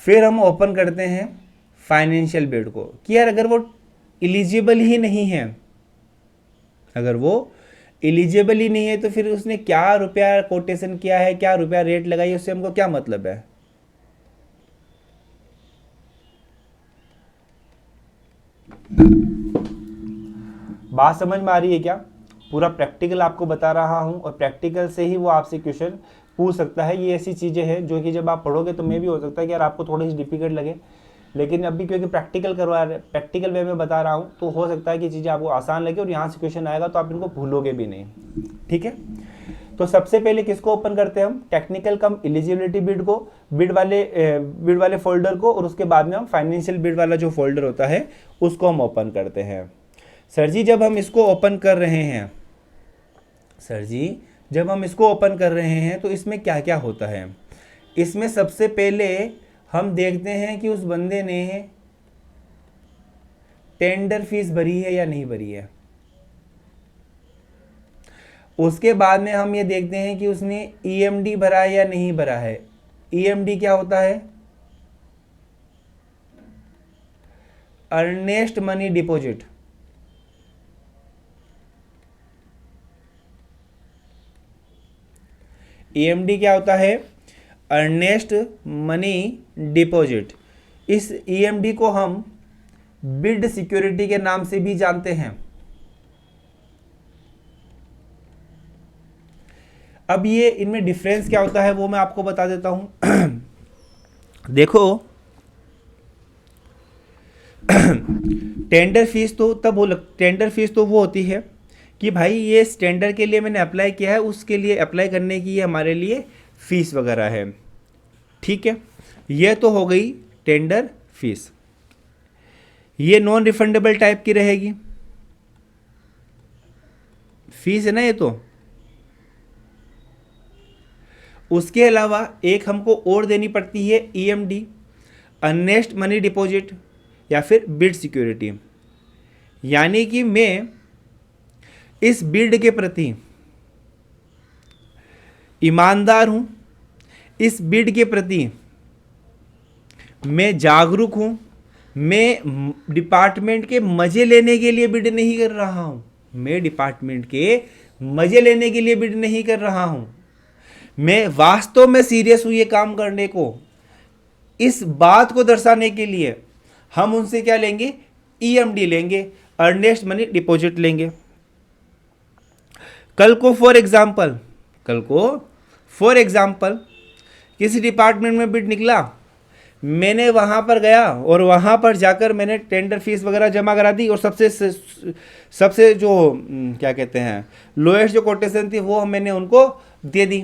फिर हम ओपन करते हैं फाइनेंशियल बिड को। कि यार अगर वो इलिजिबल ही नहीं है, अगर वो इलिजिबल ही नहीं है तो फिर उसने क्या रुपया कोटेशन किया है, क्या रुपया रेट लगाई है, उससे हमको क्या मतलब है? बात समझ में आ रही है क्या? पूरा प्रैक्टिकल आपको बता रहा हूं और प्रैक्टिकल से ही वो आपसे क्वेश्चन पूछ सकता है। ये ऐसी चीज़ें हैं जो कि जब आप पढ़ोगे तो मैं भी हो सकता है कि यार आपको थोड़ी सी डिफिकल्ट लगे, लेकिन अभी क्योंकि प्रैक्टिकल वे में बता रहा हूँ तो हो सकता है कि चीज़ें आपको आसान लगे और यहाँ से क्वेश्चन आएगा तो आप इनको भूलोगे भी नहीं। ठीक है, तो सबसे पहले किसको ओपन करते हैं हम? टेक्निकल कम एलिजिबिलिटी बिड को, बिड वाले फोल्डर को, और उसके बाद में हम फाइनेंशियल बिड वाला जो फोल्डर होता है उसको हम ओपन करते हैं। सर जी जब हम इसको ओपन कर रहे हैं, सर जी जब हम इसको ओपन कर रहे हैं तो इसमें क्या क्या होता है? इसमें सबसे पहले हम देखते हैं कि उस बंदे ने टेंडर फीस भरी है या नहीं भरी है। उसके बाद में हम ये देखते हैं कि उसने ईएमडी भरा है या नहीं भरा है। ईएमडी क्या होता है? Earnest money deposit. ईएमडी क्या होता है? Earnest money deposit. इस ईएमडी को हम बिड सिक्योरिटी के नाम से भी जानते हैं। अब ये इनमें डिफरेंस क्या होता है वो मैं आपको बता देता हूं। देखो टेंडर फीस तो वो होती है कि भाई ये इस टेंडर के लिए मैंने अप्लाई किया है, उसके लिए अप्लाई करने की ये हमारे लिए फीस वगैरह है। ठीक है, ये तो हो गई टेंडर फीस। ये नॉन रिफंडेबल टाइप की रहेगी, फीस है ना ये तो। उसके अलावा एक हमको और देनी पड़ती है ईएमडी, अर्नेस्ट मनी डिपॉजिट या फिर बिड सिक्योरिटी। यानी कि मैं इस बिड के प्रति ईमानदार हूं, इस बिड के प्रति मैं जागरूक हूं, मैं डिपार्टमेंट के मजे लेने के लिए बिड नहीं कर रहा हूं, मैं डिपार्टमेंट के मजे लेने के लिए बिड नहीं कर रहा हूं, मैं वास्तव में सीरियस हूं ये काम करने को। इस बात को दर्शाने के लिए हम उनसे क्या लेंगे, ईएमडी लेंगे, अर्नेस्ट मनी डिपॉजिट लेंगे। कल को फॉर एग्जाम्पल किसी डिपार्टमेंट में बिड निकला, मैंने वहाँ पर गया और वहाँ पर जाकर मैंने टेंडर फीस वगैरह जमा करा दी और सबसे जो क्या कहते हैं लोएस्ट जो कोटेशन थी वो मैंने उनको दे दी।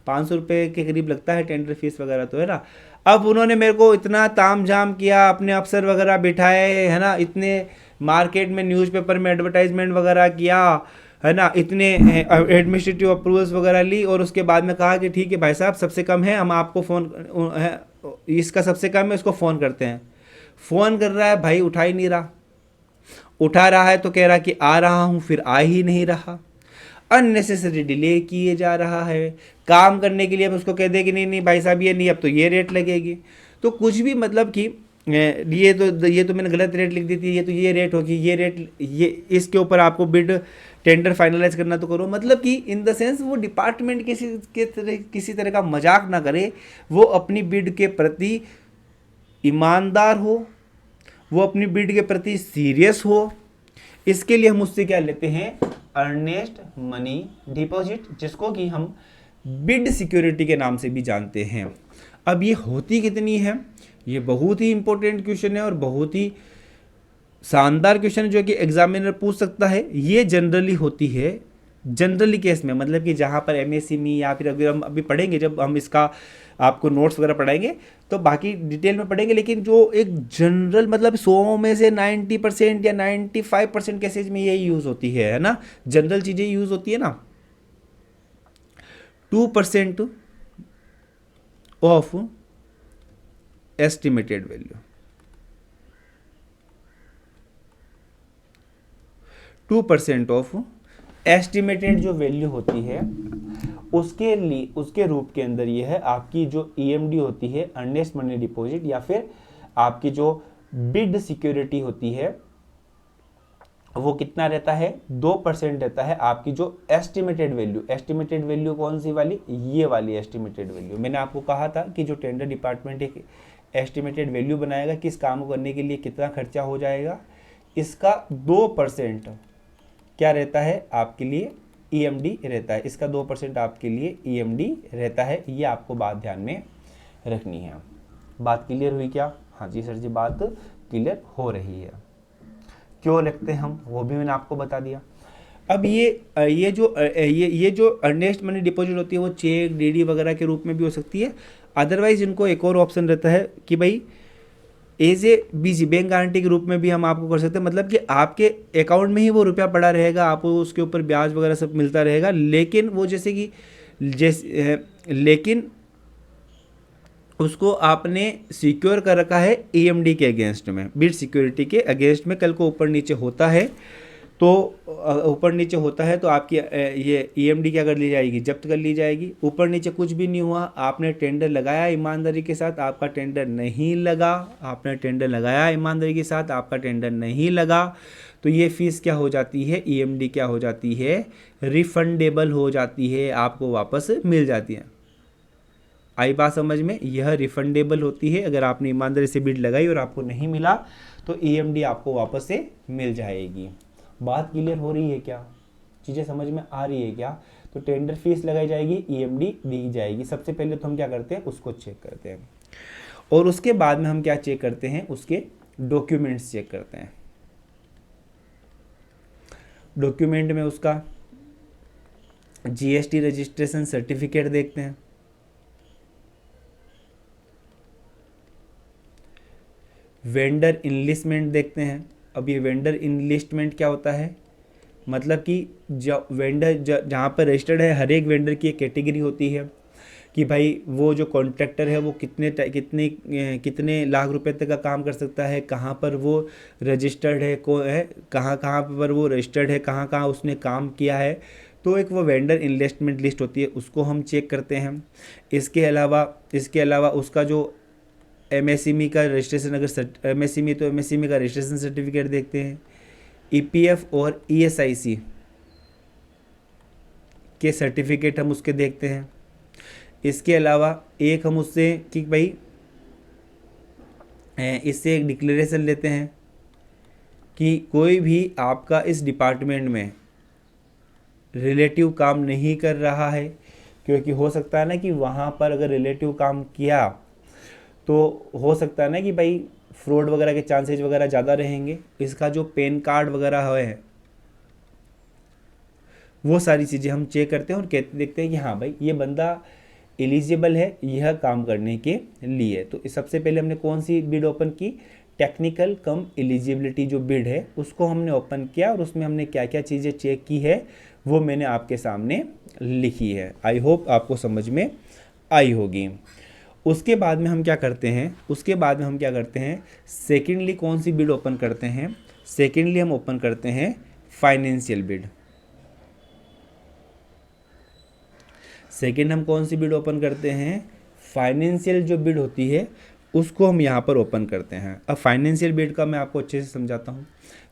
500 रुपये के करीब लगता है टेंडर फीस वगैरह तो, है ना। अब उन्होंने मेरे को इतना ताम झाम किया, अपने अफसर वगैरह बिठाए, है ना, इतने मार्केट में न्यूज़पेपर में एडवर्टाइजमेंट वगैरह किया, है ना, इतने एडमिनिस्ट्रेटिव अप्रूवल्स वगैरह ली और उसके बाद में कहा कि ठीक है भाई साहब सबसे कम है, हम आपको इसका सबसे कम है, इसको फ़ोन करते हैं। फ़ोन कर रहा है भाई, उठा ही नहीं रहा, उठा रहा है तो कह रहा कि आ रहा हूँ, फिर आ ही नहीं रहा, अननेसेसरी डिले किए जा रहा है। काम करने के लिए हम उसको कह दे कि नहीं नहीं भाई साहब ये नहीं, अब तो ये रेट लगेगी, तो कुछ भी मतलब कि ये तो मैंने गलत रेट लिख दी थी, ये तो ये रेट होगी, ये रेट, ये इसके ऊपर आपको बिड टेंडर फाइनलाइज करना तो करो। मतलब कि इन द सेंस वो डिपार्टमेंट किसी तरह का मजाक ना करे, वो अपनी बिड के प्रति ईमानदार हो, वो अपनी बिड के प्रति सीरियस हो। इसके लिए हम उससे क्या लेते हैं, अर्नेस्ट मनी डिपॉजिट, जिसको कि हम बिड सिक्योरिटी के नाम से भी जानते हैं। अब ये होती कितनी है, ये बहुत ही इंपॉर्टेंट क्वेश्चन है और बहुत ही शानदार क्वेश्चन है जो कि एग्जामिनर पूछ सकता है। ये जनरली होती है, जनरली केस में, मतलब कि जहाँ पर एमएसएमई या फिर अगर हम अभी पढ़ेंगे, जब हम इसका आपको नोट्स वगैरह पढ़ाएंगे तो बाकी डिटेल में पढ़ेंगे, लेकिन जो एक जनरल मतलब 100 में से 90% या 95% केसेज में यही यूज़ होती है ना, जनरल चीज़ें यूज़ होती है ना। 2% of estimated value, 2% of estimated जो वैल्यू होती है उसके लिए, उसके रूप के अंदर ये है आपकी जो ईएमडी होती है, अर्नेस्ट मनी डिपॉजिट, या फिर आपकी जो बिड सिक्योरिटी होती है वो कितना रहता है, 2% रहता है आपकी जो एस्टिमेटेड वैल्यू। एस्टिमेटेड वैल्यू कौन सी वाली, ये वाली एस्टिमेटेड वैल्यू। मैंने आपको कहा था कि जो टेंडर डिपार्टमेंट एक एस्टिमेटेड वैल्यू बनाएगा, किस काम को करने के लिए कितना खर्चा हो जाएगा, इसका 2% क्या रहता है आपके लिए, ईएमडी रहता है। इसका 2% आपके लिए ईएमडी रहता है। ये आपको बात ध्यान में रखनी है। बात क्लियर हुई क्या? हाँ जी सर जी, बात क्लियर हो रही है। क्यों लिखते हैं हम, वो भी मैंने आपको बता दिया। अब ये जो अर्नेस्ट मनी डिपॉजिट होती है वो चेक, डीडी वगैरह के रूप में भी हो सकती है। अदरवाइज इनको एक और ऑप्शन रहता है कि भाई as a BG, bank guarantee के रूप में भी हम आपको कर सकते हैं। मतलब कि आपके अकाउंट में ही वो रुपया पड़ा रहेगा, आपको उसके ऊपर ब्याज वगैरह सब मिलता रहेगा, लेकिन वो लेकिन उसको आपने सिक्योर कर रखा है ईएमडी के अगेंस्ट में, बिड सिक्योरिटी के अगेंस्ट में। कल को ऊपर नीचे होता है तो आपकी ये ईएमडी क्या कर ली जाएगी, जब्त कर ली जाएगी। ऊपर नीचे कुछ भी नहीं हुआ, आपने टेंडर लगाया ईमानदारी के साथ, आपका टेंडर नहीं लगा, आपने टेंडर लगाया ईमानदारी के साथ, आपका टेंडर नहीं लगा, तो ये फीस क्या हो जाती है, ईएमडी क्या हो जाती है, रिफंडेबल हो जाती है, आपको वापस मिल जाती है। आई बात समझ में? यह रिफंडेबल होती है। अगर आपने ईमानदारी से बिड लगाई और आपको नहीं मिला तो ईएमडी आपको वापस से मिल जाएगी। बात क्लियर हो रही है क्या? चीज़ें समझ में आ रही है क्या? तो टेंडर फीस लगाई जाएगी, ईएमडी दी जाएगी। सबसे पहले तो हम क्या करते हैं, उसको चेक करते हैं, और उसके बाद में हम क्या चेक करते हैं, उसके डॉक्यूमेंट्स चेक करते हैं। डॉक्यूमेंट में उसका जीएसटी रजिस्ट्रेशन सर्टिफिकेट देखते हैं, वेंडर इनलिस्टमेंट देखते हैं। अब ये वेंडर इनलिस्टमेंट क्या होता है, मतलब कि जो वेंडर जहाँ पर रजिस्टर्ड है, हर एक वेंडर की एक कैटेगरी होती है कि भाई वो जो कॉन्ट्रैक्टर है वो कितने लाख रुपए तक का काम कर सकता है, कहाँ पर वो रजिस्टर्ड है, कहाँ कहाँ पर वो रजिस्टर्ड है, कहाँ कहाँ उसने काम किया है। तो एक वो वेंडर इन्वेस्टमेंट लिस्ट होती है, उसको हम चेक करते हैं। इसके अलावा उसका जो एमएसएमई का रजिस्ट्रेशन, अगर एमएसएमई तो एमएसएमई का रजिस्ट्रेशन सर्टिफिकेट देखते हैं। ईपीएफ और ईएसआईसी के सर्टिफिकेट हम उसके देखते हैं। इसके अलावा एक हम उससे कि भाई इससे एक डिक्लेरेशन लेते हैं कि कोई भी आपका इस डिपार्टमेंट में रिलेटिव काम नहीं कर रहा है, क्योंकि हो सकता है ना कि वहाँ पर अगर रिलेटिव काम किया तो हो सकता है ना कि भाई फ्रॉड वगैरह के चांसेस वगैरह ज़्यादा रहेंगे। इसका जो पैन कार्ड वगैरह है वो सारी चीज़ें हम चेक करते हैं और देखते हैं कि हाँ भाई ये बंदा एलिजिबल है यह काम करने के लिए। तो सबसे पहले हमने कौन सी बिड ओपन की, टेक्निकल कम एलिजिबिलिटी जो बिड है उसको हमने ओपन किया, और उसमें हमने क्या क्या चीज़ें चेक की है वो मैंने आपके सामने लिखी है। आई होप आपको समझ में आई होगी। उसके बाद में हम क्या करते हैं, सेकेंडली कौन सी बिड ओपन करते हैं, सेकेंडली हम ओपन करते हैं फाइनेंशियल बिड। सेकेंड हम कौन सी बिड ओपन करते हैं, फाइनेंशियल जो बिड होती है उसको हम यहाँ पर ओपन करते हैं। अब फाइनेंशियल बिड का मैं आपको अच्छे से समझाता हूँ।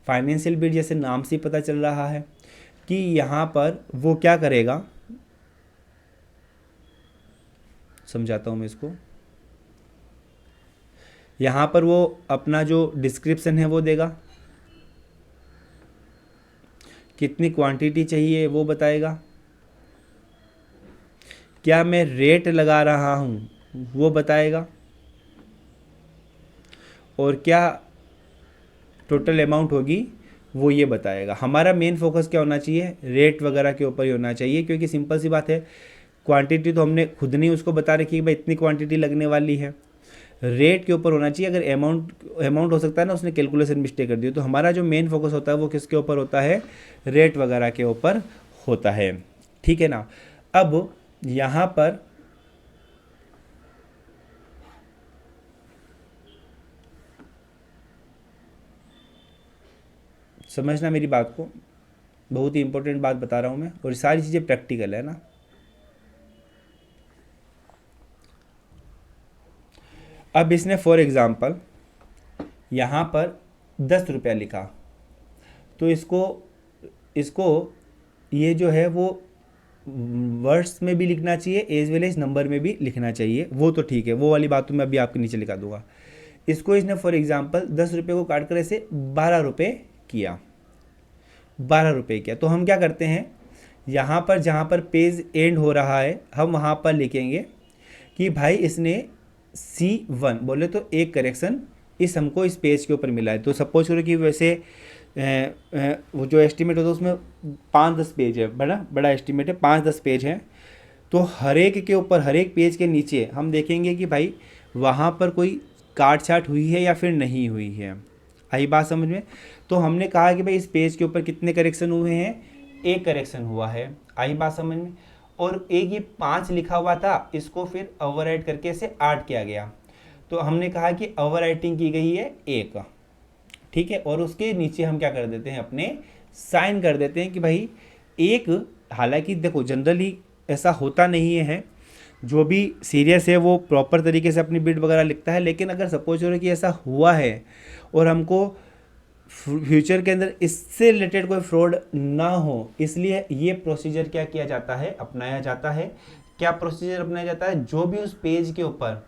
फाइनेंशियल बिड जैसे नाम से ही पता चल रहा है कि यहाँ पर वो क्या करेगा, समझाता हूँ मैं इसको। यहाँ पर वो अपना जो डिस्क्रिप्शन है वो देगा, कितनी क्वांटिटी चाहिए वो बताएगा, क्या मैं रेट लगा रहा हूँ वो बताएगा, और क्या टोटल अमाउंट होगी वो ये बताएगा। हमारा मेन फोकस क्या होना चाहिए, रेट वगैरह के ऊपर ही होना चाहिए, क्योंकि सिंपल सी बात है क्वांटिटी तो हमने खुद नहीं उसको बता रखी कि भाई इतनी क्वांटिटी लगने वाली है। रेट के ऊपर होना चाहिए। अगर अमाउंट हो सकता है ना उसने कैलकुलेशन मिस्टेक कर दी, तो हमारा जो मेन फोकस होता है वो किसके ऊपर होता है, रेट वगैरह के ऊपर होता है। ठीक है ना। अब यहाँ पर समझना मेरी बात को, बहुत ही इंपॉर्टेंट बात बता रहा हूँ मैं, और सारी चीज़ें प्रैक्टिकल है ना। अब इसने फॉर एग्ज़ाम्पल यहाँ पर 10 रुपया लिखा, तो इसको ये जो है वो वर्ड्स में भी लिखना चाहिए एज वेल एज नंबर में भी लिखना चाहिए, वो तो ठीक है, वो वाली बात तो मैं अभी आपके नीचे लिखा दूंगा। इसको इसने फॉर एग्जांपल 10 रुपये को काट कर ऐसे 12 रुपये किया, 12 रुपये किया। तो हम क्या करते हैं, यहाँ पर जहाँ पर पेज एंड हो रहा है हम वहाँ पर लिखेंगे कि भाई इसने C1 बोले तो एक करेक्शन इस हमको इस पेज के ऊपर मिला है। तो सपोज करो कि वैसे वो जो एस्टिमेट होता है उसमें 5-10 पेज है, बड़ा एस्टिमेट है, 5-10 पेज हैं। तो हर एक के ऊपर, हर एक पेज के नीचे हम देखेंगे कि भाई वहाँ पर कोई काट छाट हुई है या फिर नहीं हुई है। आई बात समझ में। तो हमने कहा कि भाई इस पेज के ऊपर कितने करेक्शन हुए हैं, एक करेक्शन हुआ है। आई बात समझ में। और एक ये 5 लिखा हुआ था, इसको फिर ओवरराइट करके इसे 8 किया गया, तो हमने कहा कि ओवरराइटिंग की गई है 1। ठीक है। और उसके नीचे हम क्या कर देते हैं, अपने साइन कर देते हैं कि भाई 1। हालांकि देखो जनरली ऐसा होता नहीं है, जो भी सीरियस है वो प्रॉपर तरीके से अपनी बिड वगैरह लिखता है, लेकिन अगर सपोज करो कि ऐसा हुआ है और हमको फ्यूचर के अंदर इससे रिलेटेड कोई फ्रॉड ना हो, इसलिए ये प्रोसीजर क्या किया जाता है, अपनाया जाता है। क्या प्रोसीजर अपनाया जाता है, जो भी उस पेज के ऊपर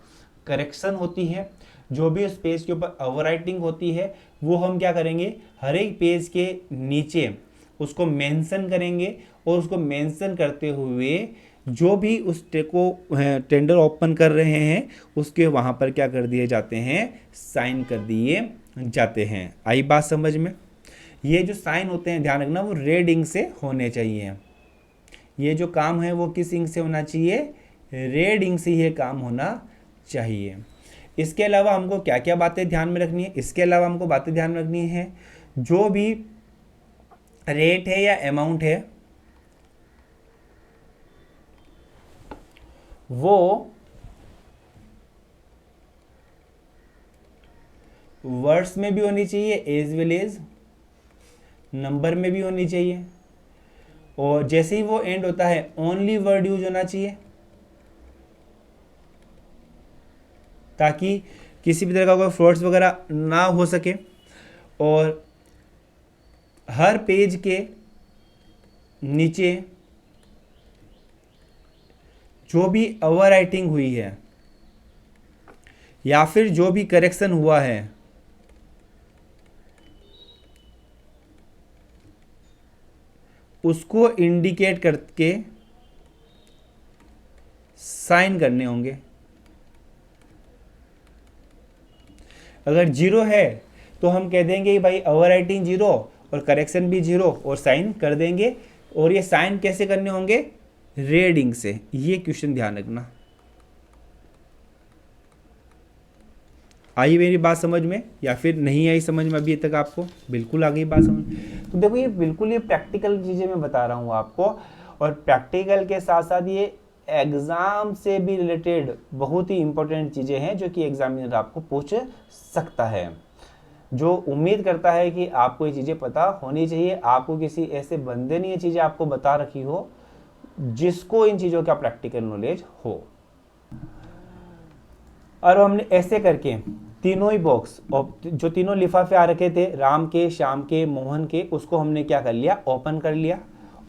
करेक्शन होती है, जो भी उस पेज के ऊपर ओवरराइटिंग होती है, वो हम क्या करेंगे, हर एक पेज के नीचे उसको मेंशन करेंगे, और उसको मेंशन करते हुए जो भी उस टेंडर ओपन कर रहे हैं उसके वहाँ पर क्या कर दिए जाते हैं, साइन कर दिए जाते हैं। आई बात समझ में। ये जो साइन होते हैं ध्यान रखना वो रेड इंक से होने चाहिए। ये जो काम है वो किस इंक से होना चाहिए, रेड इंक से ये काम होना चाहिए। इसके अलावा हमको क्या क्या बातें ध्यान में रखनी है, इसके अलावा हमको बातें ध्यान में रखनी है जो भी रेट है या अमाउंट है वो वर्ड्स में भी होनी चाहिए एज वेल एज नंबर में भी होनी चाहिए, और जैसे ही वो एंड होता है ओनली वर्ड यूज होना चाहिए ताकि किसी भी तरह का कोई फ्रॉड्स वगैरह ना हो सके। और हर पेज के नीचे जो भी ओवर राइटिंग हुई है या फिर जो भी करेक्शन हुआ है उसको इंडिकेट करके साइन करने होंगे। अगर जीरो है तो हम कह देंगे कि भाई ओवर राइटिंग जीरो और करेक्शन भी जीरो और साइन कर देंगे। और ये साइन कैसे करने होंगे, रेडिंग से। ये क्वेश्चन ध्यान रखना। आई मेरी बात समझ में या फिर नहीं आई समझ में अभी तक आपको? बिल्कुल आ गई बात समझ। तो देखो ये बिल्कुल ये प्रैक्टिकल चीज़ें मैं बता रहा हूँ आपको, और प्रैक्टिकल के साथ साथ ये एग्ज़ाम से भी रिलेटेड बहुत ही इंपॉर्टेंट चीज़ें हैं जो कि एग्जामिनर आपको पूछ सकता है, जो उम्मीद करता है कि आपको ये चीज़ें पता होनी चाहिए। आपको किसी ऐसे बंदे ने ये चीज़ें आपको बता रखी हो जिसको इन चीज़ों का प्रैक्टिकल नॉलेज हो। और हमने ऐसे करके तीनों ही बॉक्स और जो तीनों लिफाफे आ रखे थे राम के, श्याम के, मोहन के, उसको हमने क्या कर लिया, ओपन कर लिया।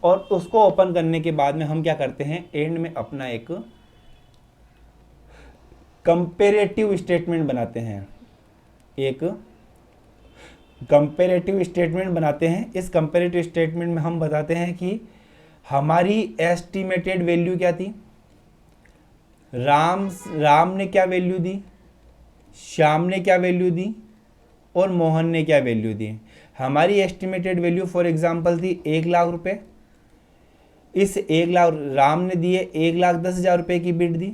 और उसको ओपन करने के बाद में हम क्या करते हैं, एंड में अपना एक कंपेरेटिव स्टेटमेंट बनाते हैं। एक कंपेरेटिव स्टेटमेंट बनाते हैं। इस कंपेरेटिव स्टेटमेंट में हम बताते हैं कि हमारी एस्टिमेटेड वैल्यू क्या थी, राम ने क्या वैल्यू दी, श्याम ने क्या वैल्यू दी और मोहन ने क्या वैल्यू दी। हमारी एस्टिमेटेड वैल्यू फॉर एग्जांपल थी 1,00,000 रुपये। इस 1,00,000 राम ने दिए 1,10,000 रुपये की बिड दी,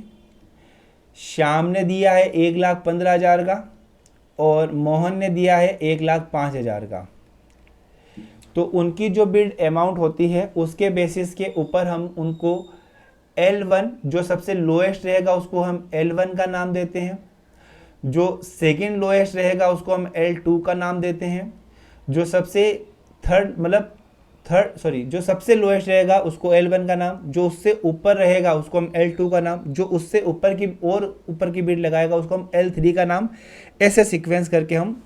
श्याम ने दिया है 1,15,000 का और मोहन ने दिया है 1,05,000 का। तो उनकी जो बिड अमाउंट होती है उसके बेसिस के ऊपर हम उनको L1 जो सबसे लोएस्ट रहेगा उसको हम L1 का नाम देते हैं, जो सेकंड लोएस्ट रहेगा उसको हम L2 का नाम देते हैं, जो सबसे जो सबसे लोएस्ट रहेगा उसको L1 का नाम, जो उससे ऊपर रहेगा उसको हम L2 का नाम, जो उससे ऊपर की बिड लगाएगा उसको हम L3 का नाम। ऐसे सीक्वेंस करके हम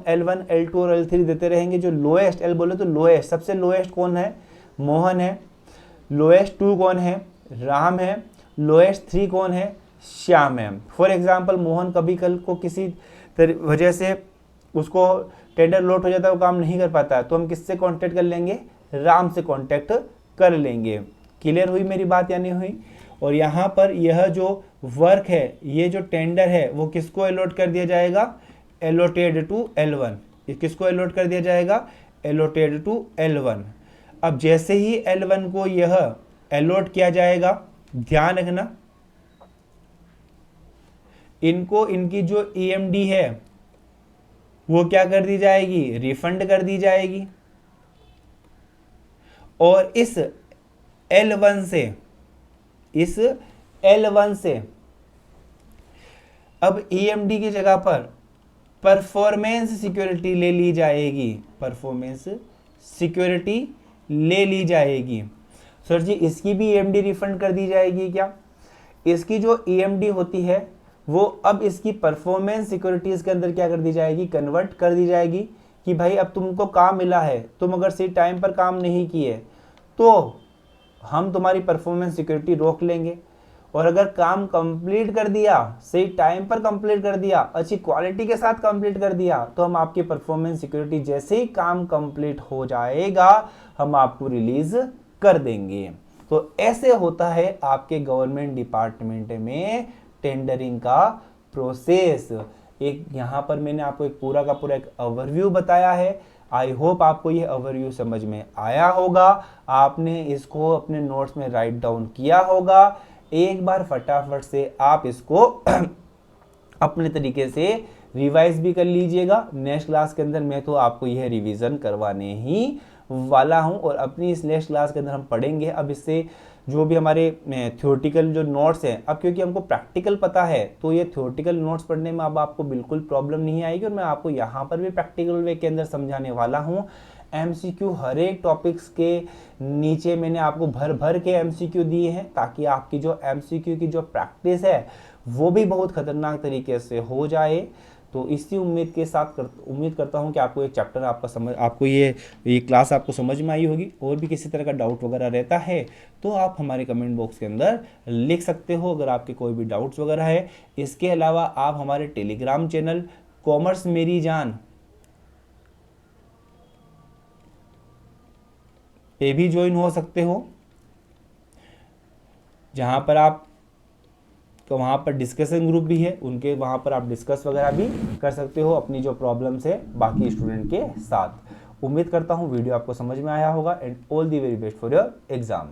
L1, L2 और L3 देते रहेंगे। जो लोएस्ट, L बोले तो लोएस्ट, सबसे लोएस्ट कौन है, मोहन है। लोएस्ट 2 कौन है, राम है। लोएस्ट 3 कौन है, श्याम है। फॉर एग्जाम्पल मोहन कभी कल को किसी वजह से उसको टेंडर लॉट हो जाता है, वो काम नहीं कर पाता है, तो हम किससे कांटेक्ट कर लेंगे, राम से कांटेक्ट कर लेंगे। क्लियर हुई मेरी बात या नहीं हुई? और यहाँ पर यह जो वर्क है, ये जो टेंडर है वो किसको अलॉट कर दिया जाएगा, अलॉटेड टू L1। ये किसको अलॉट कर दिया जाएगा, अलॉटेड टू L1। अब जैसे ही L1 को यह अलॉट किया जाएगा, ध्यान रखना इनको, इनकी जो EMD है वो क्या कर दी जाएगी, रिफंड कर दी जाएगी। और इस L1 से अब EMD की जगह पर परफॉर्मेंस सिक्योरिटी ले ली जाएगी। परफॉर्मेंस सिक्योरिटी ले ली जाएगी। सर जी इसकी भी EMD रिफंड कर दी जाएगी क्या? इसकी जो EMD होती है वो अब इसकी परफॉर्मेंस सिक्योरिटीज़ के अंदर क्या कर दी जाएगी, कन्वर्ट कर दी जाएगी कि भाई अब तुमको काम मिला है, तुम अगर सही टाइम पर काम नहीं किए तो हम तुम्हारी परफॉर्मेंस सिक्योरिटी रोक लेंगे, और अगर काम कंप्लीट कर दिया, सही टाइम पर कंप्लीट कर दिया, अच्छी क्वालिटी के साथ कंप्लीट कर दिया, तो हम आपकी परफॉर्मेंस सिक्योरिटी जैसे ही काम कंप्लीट हो जाएगा हम आपको रिलीज कर देंगे। तो ऐसे होता है आपके गवर्नमेंट डिपार्टमेंट में टेंडरिंग का प्रोसेस। एक यहाँ पर मैंने आपको एक पूरा का पूरा एक ओवरव्यू बताया है। आई होप आपको ये ओवरव्यू समझ में आया होगा, आपने इसको अपने नोट्स में राइट डाउन किया होगा। एक बार फटाफट से आप इसको अपने तरीके से रिवाइज भी कर लीजिएगा। नेक्स्ट क्लास के अंदर मैं तो आपको यह रिवीजन करवाने ही वाला हूं, और अपनी इस नेक्स्ट क्लास के अंदर हम पढ़ेंगे अब इससे जो भी हमारे थ्योरेटिकल जो नोट्स हैं। अब क्योंकि हमको प्रैक्टिकल पता है तो ये थ्योरेटिकल नोट्स पढ़ने में अब आपको बिल्कुल प्रॉब्लम नहीं आएगी, और मैं आपको यहाँ पर भी प्रैक्टिकल वे के अंदर समझाने वाला हूँ। एमसीक्यू हर एक टॉपिक्स के नीचे मैंने आपको भर भर के एमसीक्यू दिए हैं, ताकि आपकी जो एमसीक्यू की जो प्रैक्टिस है वो भी बहुत खतरनाक तरीके से हो जाए। तो इसी उम्मीद के साथ उम्मीद करता हूँ कि आपको ये चैप्टर आपको ये क्लास आपको समझ में आई होगी। और भी किसी तरह का डाउट वगैरह रहता है तो आप हमारे कमेंट बॉक्स के अंदर लिख सकते हो, अगर आपके कोई भी डाउट्स वगैरह है। इसके अलावा आप हमारे टेलीग्राम चैनल कॉमर्स मेरी जान पे भी ज्वाइन हो सकते हो, जहाँ पर आप तो वहाँ पर डिस्कशन ग्रुप भी है, उनके वहाँ पर आप डिस्कस वगैरह भी कर सकते हो अपनी जो प्रॉब्लम्स है बाकी स्टूडेंट के साथ। उम्मीद करता हूँ वीडियो आपको समझ में आया होगा, and all the very best for your exam.